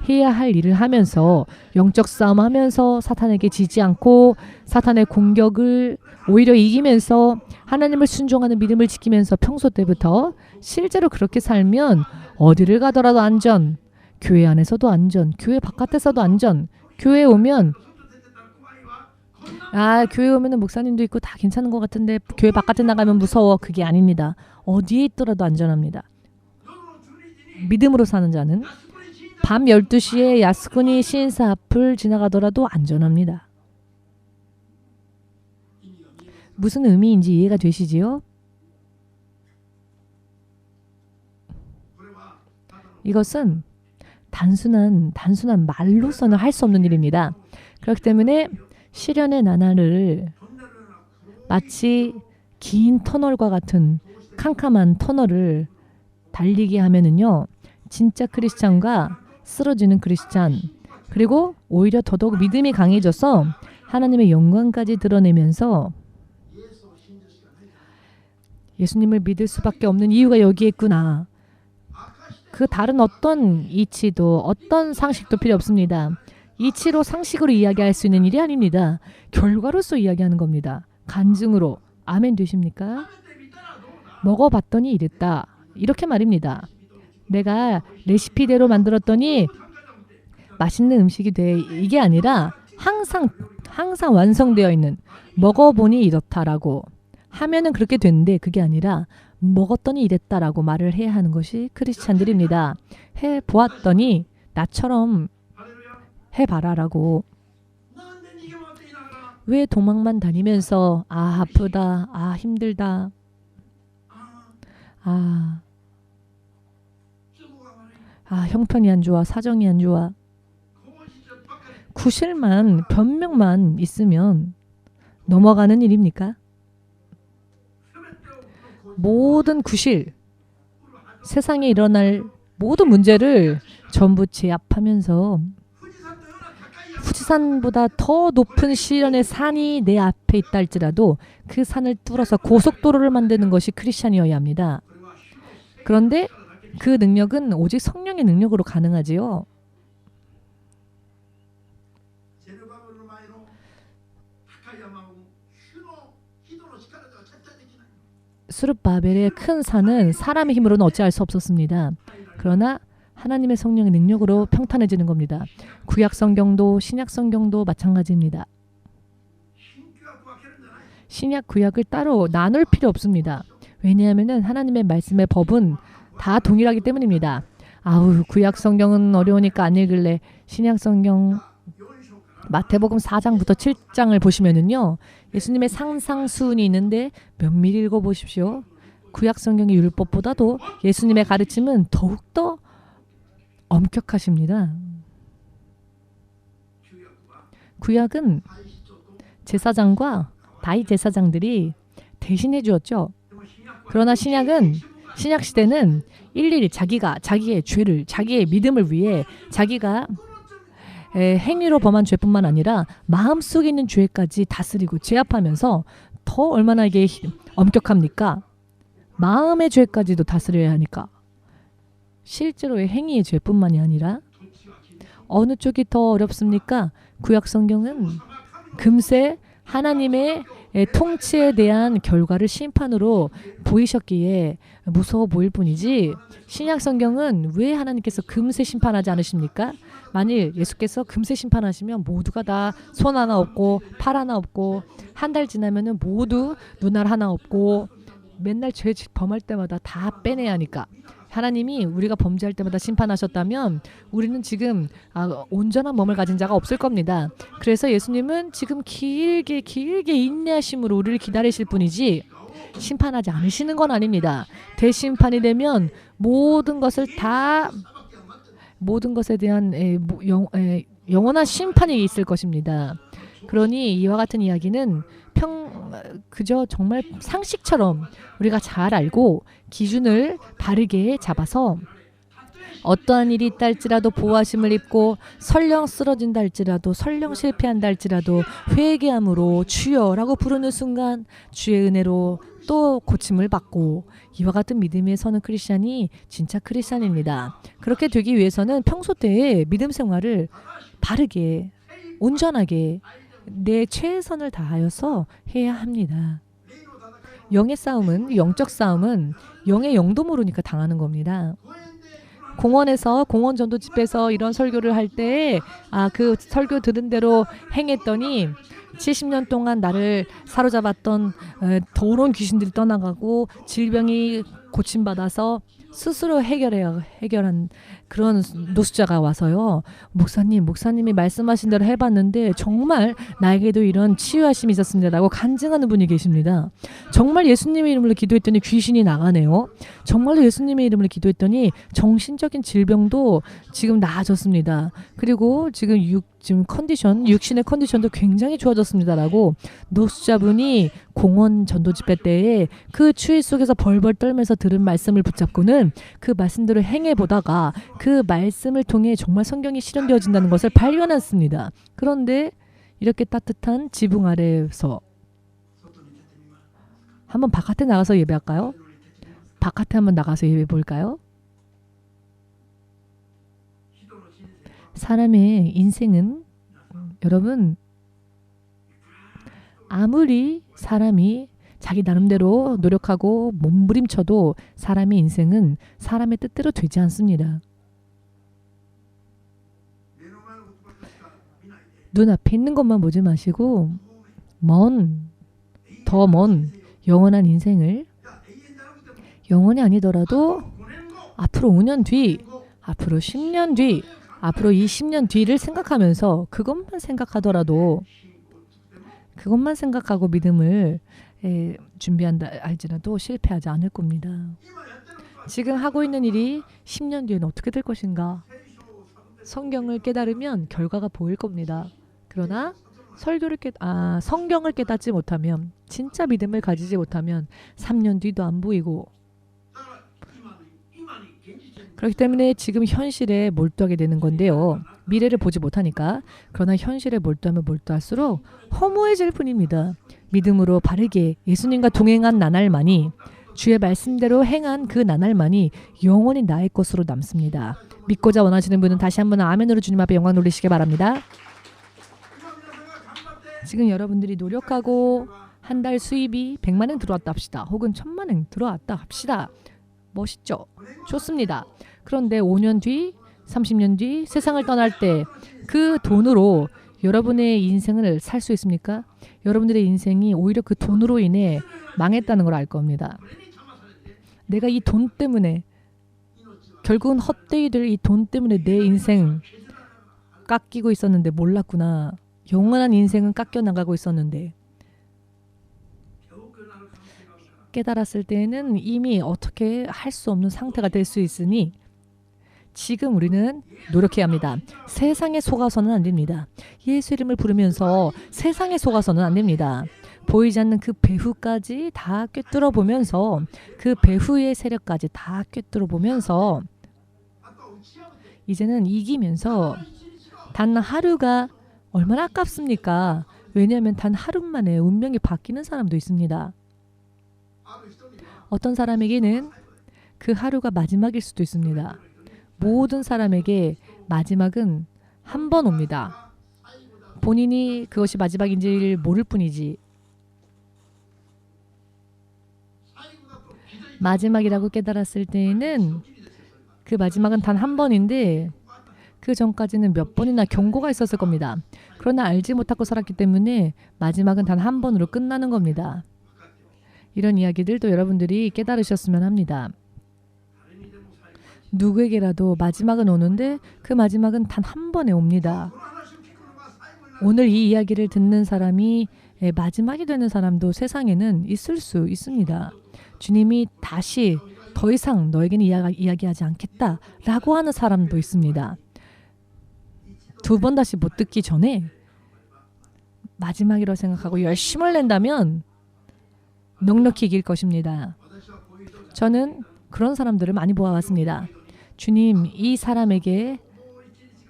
해야 할 일을 하면서 영적 싸움하면서 사탄에게 지지 않고 사탄의 공격을 오히려 이기면서 하나님을 순종하는 믿음을 지키면서 평소 때부터 실제로 그렇게 살면 어디를 가더라도 안전, 교회 안에서도 안전, 교회 바깥에서도 안전. 교회에 오면 교회 오면은 목사님도 있고 다 괜찮은 것 같은데 교회 바깥에 나가면 무서워. 그게 아닙니다. 어디에 있더라도 안전합니다. 믿음으로 사는 자는 밤 12시에 야스쿠니 시인사 앞을 지나가더라도 안전합니다. 무슨 의미인지 이해가 되시지요? 이것은 단순한 말로서는 할 수 없는 일입니다. 그렇기 때문에 시련의 나날을 마치 긴 터널과 같은 캄캄한 터널을 달리게 하면은요, 진짜 크리스찬과 쓰러지는 크리스찬, 그리고 오히려 더더욱 믿음이 강해져서 하나님의 영광까지 드러내면서 예수님을 믿을 수밖에 없는 이유가 여기에 있구나. 그 다른 어떤 이치도 어떤 상식도 필요 없습니다. 이치로 상식으로 이야기할 수 있는 일이 아닙니다. 결과로서 이야기하는 겁니다. 간증으로. 아멘 되십니까? 먹어봤더니 이랬다. 이렇게 말입니다. 내가 레시피대로 만들었더니 맛있는 음식이 돼. 이게 아니라 항상 완성되어 있는 먹어보니 이렇다라고 하면은 그렇게 되는데 그게 아니라 먹었더니 이랬다라고 말을 해야 하는 것이 크리스찬들입니다. 해보았더니 나처럼 해봐라라고. 왜 도망만 다니면서 아프다, 힘들다, 형편이 안 좋아, 사정이 안 좋아. 구실만 변명만 있으면 넘어가는 일입니까? 모든 구실, 세상에 일어날 모든 문제를 전부 제압하면서富士山보다 더 높은 시련의 산이 내 앞에 있다 할지라도 그 산을 뚫어서 고속도로를 만드는 것이 크리스찬이어야 합니다. 그런데 그 능력은 오직 성령의 능력으로 가능하지요. 수룹바벨의 큰 산은 사람의 힘으로는 어찌할 수 없었습니다. 그러나 하나님의 성령의 능력으로 평탄해지는 겁니다. 구약 성경도 신약 성경도 마찬가지입니다. 신약 구약을 따로 나눌 필요 없습니다. 왜냐하면 하나님의 말씀의 법은 다 동일하기 때문입니다. 구약 성경은 어려우니까 안 읽을래. 신약성경 마태복음 4장부터 7장을 보시면은요. 예수님의 상상수훈이 있는데 면밀히 읽어보십시오. 구약성경의 율법보다도 예수님의 가르침은 더욱더 엄격하십니다. 구약은 제사장과 다윗 제사장들이 대신해 주었죠. 그러나 신약은 신약시대는 일일이 자기의 죄를 자기의 믿음을 위해 자기가 행위로 범한 죄뿐만 아니라 마음속에 있는 죄까지 다스리고 제압하면서 더 얼마나 이게 엄격합니까? 마음의 죄까지도 다스려야 하니까 실제로의 행위의 죄뿐만이 아니라 어느 쪽이 더 어렵습니까? 구약 성경은 금세 하나님의 통치에 대한 결과를 심판으로 보이셨기에 무서워 보일 뿐이지 신약 성경은 왜 하나님께서 금세 심판하지 않으십니까? 만일 예수께서 금세 심판하시면 모두가 다 손 하나 없고 팔 하나 없고 한 달 지나면은 모두 눈알 하나 없고 맨날 죄 범할 때마다 다 빼내야 하니까 하나님이 우리가 범죄할 때마다 심판하셨다면 우리는 지금 온전한 몸을 가진 자가 없을 겁니다. 그래서 예수님은 지금 길게 인내하심으로 우리를 기다리실 뿐이지 심판하지 않으시는 건 아닙니다. 대심판이 되면 모든 것에 대한 영원한 심판이 있을 것입니다. 그러니 이와 같은 이야기는 그저 정말 상식처럼 우리가 잘 알고 기준을 바르게 잡아서 어떠한 일이 있다 할지라도 보호하심을 입고 설령 쓰러진다 할지라도 설령 실패한다 할지라도 회개함으로 주여라고 부르는 순간 주의 은혜로 또 고침을 받고 이와 같은 믿음에 서는 크리스찬이 진짜 크리스찬입니다. 그렇게 되기 위해서는 평소 때의 믿음 생활을 바르게 온전하게 내 최선을 다하여서 해야 합니다. 영적 싸움은 영의 영도 모르니까 당하는 겁니다. 공원에서 공원 전도 집에서 이런 설교를 할 때 그 설교 들은 대로 행했더니 70년 동안 나를 사로잡았던 더러운 귀신들이 떠나가고 질병이 고침받아서 스스로 해결한 그런 노숙자가 와서요. 목사님이 말씀하신 대로 해봤는데 정말 나에게도 이런 치유하심이 있었습니다라고 간증하는 분이 계십니다. 정말 예수님의 이름으로 기도했더니 귀신이 나가네요. 정말로 예수님의 이름으로 기도했더니 정신적인 질병도 지금 나아졌습니다. 그리고 지금 육신의 컨디션도 굉장히 좋아졌습니다라고 노숙자분이 공원 전도 집회 때에 그 추위 속에서 벌벌 떨면서 들은 말씀을 붙잡고는 그 말씀대로 행해보다가 그 말씀을 통해 정말 성경이 실현되어진다는 것을 발견했습니다. 그런데 이렇게 따뜻한 지붕 아래에서 한번 바깥에 나가서 예배할까요? 바깥에 한번 나가서 예배 볼까요? 사람의 인생은 여러분 아무리 사람이 자기 나름대로 노력하고 몸부림쳐도 사람의 인생은 사람의 뜻대로 되지 않습니다. 눈앞에 있는 것만 보지 마시고 더 먼 영원한 인생을 영원이 아니더라도 앞으로 5년 뒤, 앞으로 10년 뒤, 앞으로 20년 뒤를 생각하면서 그것만 생각하고 믿음을 준비한다 할지라도 실패하지 않을 겁니다. 지금 하고 있는 일이 10년 뒤에는 어떻게 될 것인가? 성경을 깨달으면 결과가 보일 겁니다. 그러나 성경을 깨닫지 못하면 진짜 믿음을 가지지 못하면 3년 뒤도 안 보이고 그렇기 때문에 지금 현실에 몰두하게 되는 건데요. 미래를 보지 못하니까. 그러나 현실에 몰두하면 몰두할수록 허무해질 뿐입니다. 믿음으로 바르게 예수님과 동행한 나날만이 주의 말씀대로 행한 그 나날만이 영원히 나의 것으로 남습니다. 믿고자 원하시는 분은 다시 한번 아멘으로 주님 앞에 영광 돌리시기 바랍니다. 지금 여러분들이 노력하고 한 달 수입이 100만 원 들어왔다 합시다. 혹은 1000만 원 들어왔다 합시다. 멋있죠? 좋습니다. 그런데 5년 뒤, 30년 뒤 세상을 떠날 때 그 돈으로 여러분의 인생을 살 수 있습니까? 여러분들의 인생이 오히려 그 돈으로 인해 망했다는 걸 알 겁니다. 내가 이 돈 때문에 결국은 헛되이 될 이 돈 때문에 내 인생까지 깎이고 있었는데 몰랐구나. 영원한 인생은 깎여 나가고 있었는데 깨달았을 때는 이미 어떻게 할 수 없는 상태가 될 수 있으니 지금 우리는 노력해야 합니다. 세상에 속아서는 안 됩니다. 예수 이름을 부르면서 세상에 속아서는 안 됩니다. 보이지 않는 그 배후까지 다 꿰뚫어 보면서 그 배후의 세력까지 다 꿰뚫어 보면서 이제는 이기면서 단 하루가 얼마나 아깝습니까? 왜냐하면 단 하루 만에 운명이 바뀌는 사람도 있습니다. 어떤 사람에게는 그 하루가 마지막일 수도 있습니다. 모든 사람에게 마지막은 한 번 옵니다. 본인이 그것이 마지막인지를 모를 뿐이지. 마지막이라고 깨달았을 때에는 그 마지막은 단 한 번인데 그 전까지는 몇 번이나 경고가 있었을 겁니다. 그러나 알지 못하고 살았기 때문에 마지막은 단 한 번으로 끝나는 겁니다. 이런 이야기들도 여러분들이 깨달으셨으면 합니다. 누구에게라도 마지막은 오는데 그 마지막은 단 한 번에 옵니다. 오늘 이 이야기를 듣는 사람이 마지막이 되는 사람도 세상에는 있을 수 있습니다. 주님이 다시 더 이상 너에게는 이야기하지 않겠다라고 하는 사람도 있습니다. 두 번 다시 못 듣기 전에 마지막이라고 생각하고 열심을 낸다면 넉넉히 이길 것입니다. 저는 그런 사람들을 많이 보아왔습니다. 주님, 이 사람에게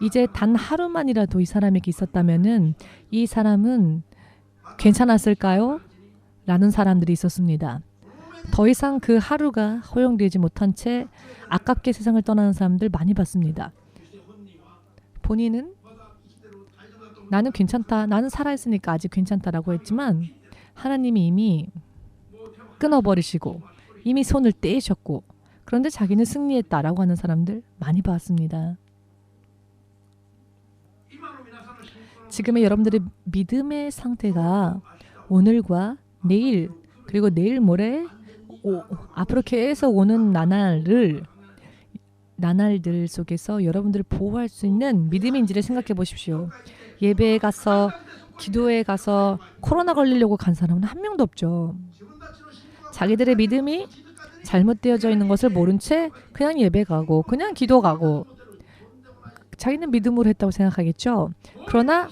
이제 단 하루만이라도 이 사람에게 있었다면은 이 사람은 괜찮았을까요? 라는 사람들이 있었습니다. 더 이상 그 하루가 허용되지 못한 채 아깝게 세상을 떠나는 사람들 많이 봤습니다. 본인은 나는 괜찮다, 나는 살아있으니까 아직 괜찮다라고 했지만 하나님이 이미 끊어버리시고 이미 손을 떼셨고 그런데 자기는 승리했다라고 하는 사람들 많이 봤습니다. 지금의 여러분들의 믿음의 상태가 오늘과 내일 그리고 내일 모레 앞으로 계속 오는 나날들 속에서 여러분들을 보호할 수 있는 믿음인지를 생각해 보십시오. 예배에 가서 기도에 가서 코로나 걸리려고 간 사람은 한 명도 없죠. 자기들의 믿음이 잘못되어져 있는 것을 모른 채 그냥 예배 가고 그냥 기도 가고 자기는 믿음으로 했다고 생각하겠죠. 그러나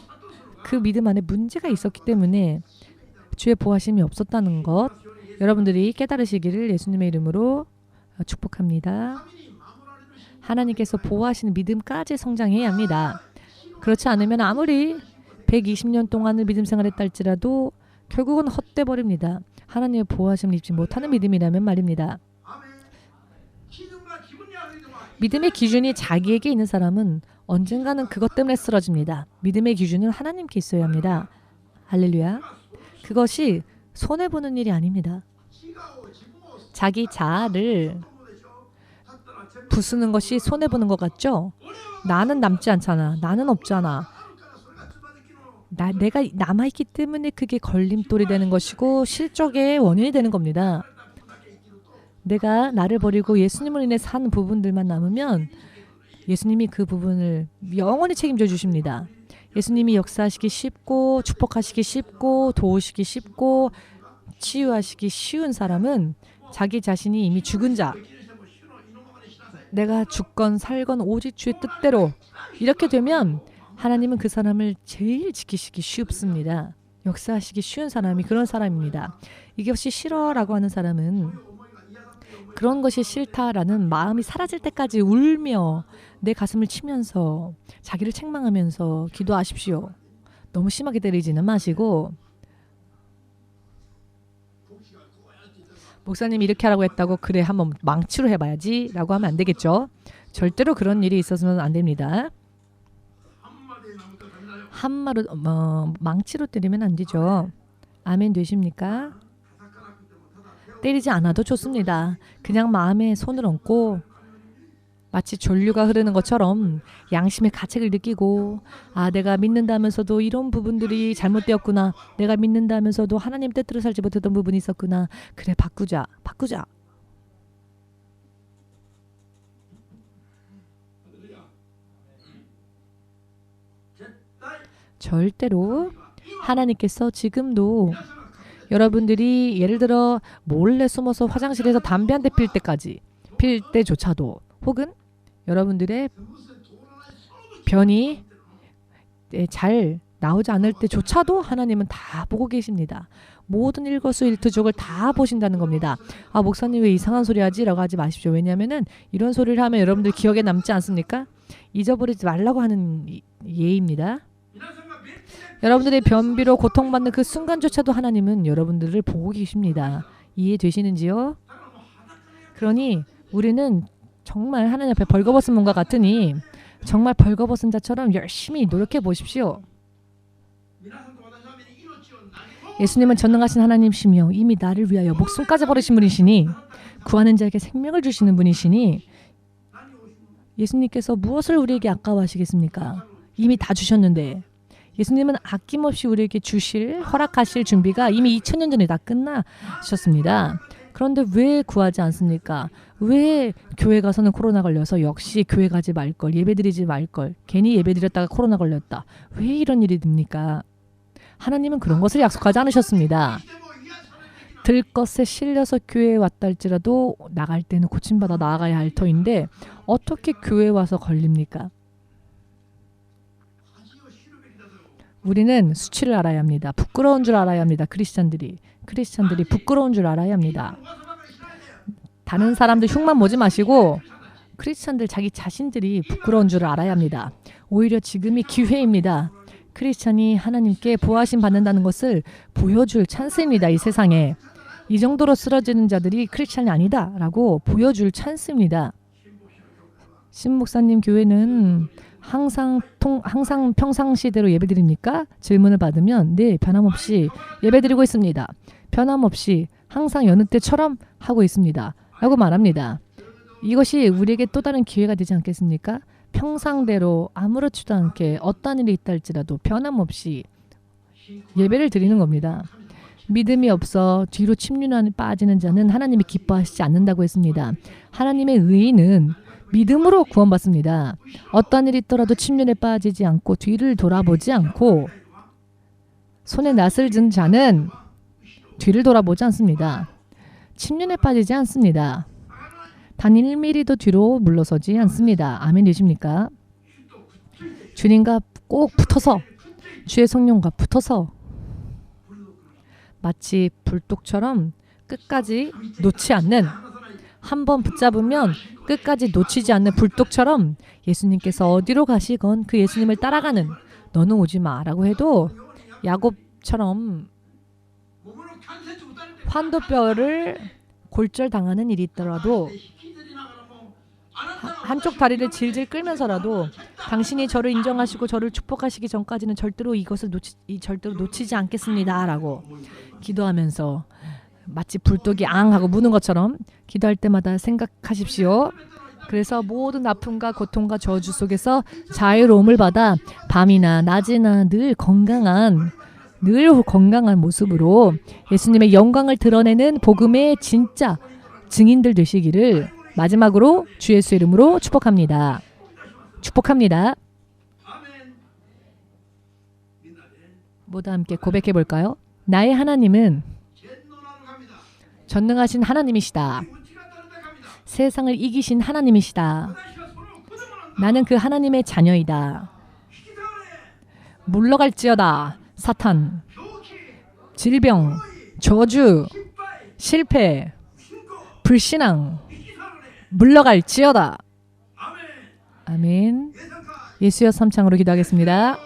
그 믿음 안에 문제가 있었기 때문에 주의 보호하심이 없었다는 것 여러분들이 깨달으시기를 예수님의 이름으로 축복합니다. 하나님께서 보호하시는 믿음까지 성장해야 합니다. 그렇지 않으면 아무리 120년 동안을 믿음 생활했다 할지라도 결국은 헛돼 버립니다. 하나님의 보호하심을 입지 못하는 믿음이라면 말입니다. 믿음의 기준이 자기에게 있는 사람은 언젠가는 그것 때문에 쓰러집니다. 믿음의 기준은 하나님께 있어야 합니다. 할렐루야. 그것이 손해보는 일이 아닙니다. 자기 자아를 부수는 것이 손해보는 것 같죠? 나는 남지 않잖아. 나는 없잖아. 내가 남아있기 때문에 그게 걸림돌이 되는 것이고 실족의 원인이 되는 겁니다. 내가 나를 버리고 예수님을 인해 산 부분들만 남으면 예수님이 그 부분을 영원히 책임져 주십니다. 예수님이 역사하시기 쉽고 축복하시기 쉽고 도우시기 쉽고 치유하시기 쉬운 사람은 자기 자신이 이미 죽은 자, 내가 죽건 살건 오직 주의 뜻대로 이렇게 되면 하나님은 그 사람을 제일 지키시기 쉽습니다. 역사하시기 쉬운 사람이 그런 사람입니다. 이것이 싫어라고 하는 사람은 그런 것이 싫다라는 마음이 사라질 때까지 울며 내 가슴을 치면서 자기를 책망하면서 기도하십시오. 너무 심하게 때리지는 마시고 목사님이 이렇게 하라고 했다고 그래 한번 망치로 해봐야지 라고 하면 안 되겠죠. 절대로 그런 일이 있어서는 안 됩니다. 한마로 망치로 때리면 안 되죠. 아멘 되십니까? 때리지 않아도 좋습니다. 그냥 마음에 손을 얹고 마치 전류가 흐르는 것처럼 양심의 가책을 느끼고 내가 믿는다면서도 이런 부분들이 잘못되었구나. 내가 믿는다면서도 하나님 뜻대로 살지 못했던 부분이 있었구나. 그래 바꾸자. 절대로 하나님께서 지금도 여러분들이 예를 들어 몰래 숨어서 화장실에서 담배 한 대 필 때조차도 혹은 여러분들의 변이 잘 나오지 않을 때조차도 하나님은 다 보고 계십니다. 모든 일거수일투족을 다 보신다는 겁니다. 아, 목사님 왜 이상한 소리 하지? 라고 하지 마십시오. 왜냐하면 이런 소리를 하면 여러분들 기억에 남지 않습니까? 잊어버리지 말라고 하는 예입니다. 여러분들의 변비로 고통받는 그 순간조차도 하나님은 여러분들을 보고 계십니다. 이해되시는지요? 그러니 우리는 정말 하나님 앞에 벌거벗은 몸과 같으니 정말 벌거벗은 자처럼 열심히 노력해 보십시오. 예수님은 전능하신 하나님이시며 이미 나를 위하여 목숨까지 버리신 분이시니 구하는 자에게 생명을 주시는 분이시니 예수님께서 무엇을 우리에게 아까워하시겠습니까? 이미 다 주셨는데 예수님은 아낌없이 우리에게 주실 허락하실 준비가 이미 2000년 전에 다 끝나셨습니다. 그런데 왜 구하지 않습니까? 왜 교회 가서는 코로나 걸려서 역시 교회 가지 말걸, 예배드리지 말걸, 괜히 예배드렸다가 코로나 걸렸다. 왜 이런 일이 됩니까? 하나님은 그런 것을 약속하지 않으셨습니다. 들 것에 실려서 교회에 왔다 할지라도 나갈 때는 고침받아 나아가야 할 터인데 어떻게 교회에 와서 걸립니까? 우리는 수치를 알아야 합니다. 부끄러운 줄 알아야 합니다. 크리스찬들이 부끄러운 줄 알아야 합니다. 다른 사람들 흉만 보지 마시고 크리스찬들 자기 자신들이 부끄러운 줄 알아야 합니다. 오히려 지금이 기회입니다. 크리스찬이 하나님께 보호하심 받는다는 것을 보여줄 찬스입니다. 이 세상에. 이 정도로 쓰러지는 자들이 크리스찬이 아니다라고 보여줄 찬스입니다. 신 목사님 교회는 항상 평상시대로 예배드립니까? 질문을 받으면 네, 변함없이 예배드리고 있습니다. 변함없이 항상 여느 때처럼 하고 있습니다. 라고 말합니다. 이것이 우리에게 또 다른 기회가 되지 않겠습니까? 평상대로 아무렇지도 않게 어떤 일이 있다 할지라도 변함없이 예배를 드리는 겁니다. 믿음이 없어 뒤로 침륜 빠지는 자는 하나님이 기뻐하시지 않는다고 했습니다. 하나님의 의인은 믿음으로 구원받습니다. 어떤 일이 있더라도 침륜에 빠지지 않고 뒤를 돌아보지 않고 손에 낫을 든 자는 뒤를 돌아보지 않습니다. 침륜에 빠지지 않습니다. 단 1mm도 뒤로 물러서지 않습니다. 아멘 되십니까? 주님과 꼭 붙어서 주의 성령과 붙어서 마치 불독처럼 끝까지 놓지 않는 한 번 붙잡으면 끝까지 놓치지 않는 불독처럼 예수님께서 어디로 가시건 그 예수님을 따라가는 너는 오지 마라고 해도 야곱처럼 환도뼈를 골절당하는 일이 있더라도 한쪽 다리를 질질 끌면서라도 당신이 저를 인정하시고 저를 축복하시기 전까지는 절대로 이것을 절대로 놓치지 않겠습니다라고 기도하면서 마치 불독이 앙 하고 무는 것처럼 기도할 때마다 생각하십시오. 그래서 모든 아픔과 고통과 저주 속에서 자유로움을 받아 밤이나 낮이나 늘 건강한 모습으로 예수님의 영광을 드러내는 복음의 진짜 증인들 되시기를 마지막으로 주 예수의 이름으로 축복합니다. 축복합니다. 모두 함께 고백해 볼까요? 나의 하나님은 전능하신 하나님이시다. 세상을 이기신 하나님이시다. 나는 그 하나님의 자녀이다. 물러갈지어다. 사탄, 질병, 저주, 실패, 불신앙 물러갈지어다. 아멘. 예수여 삼창으로 기도하겠습니다.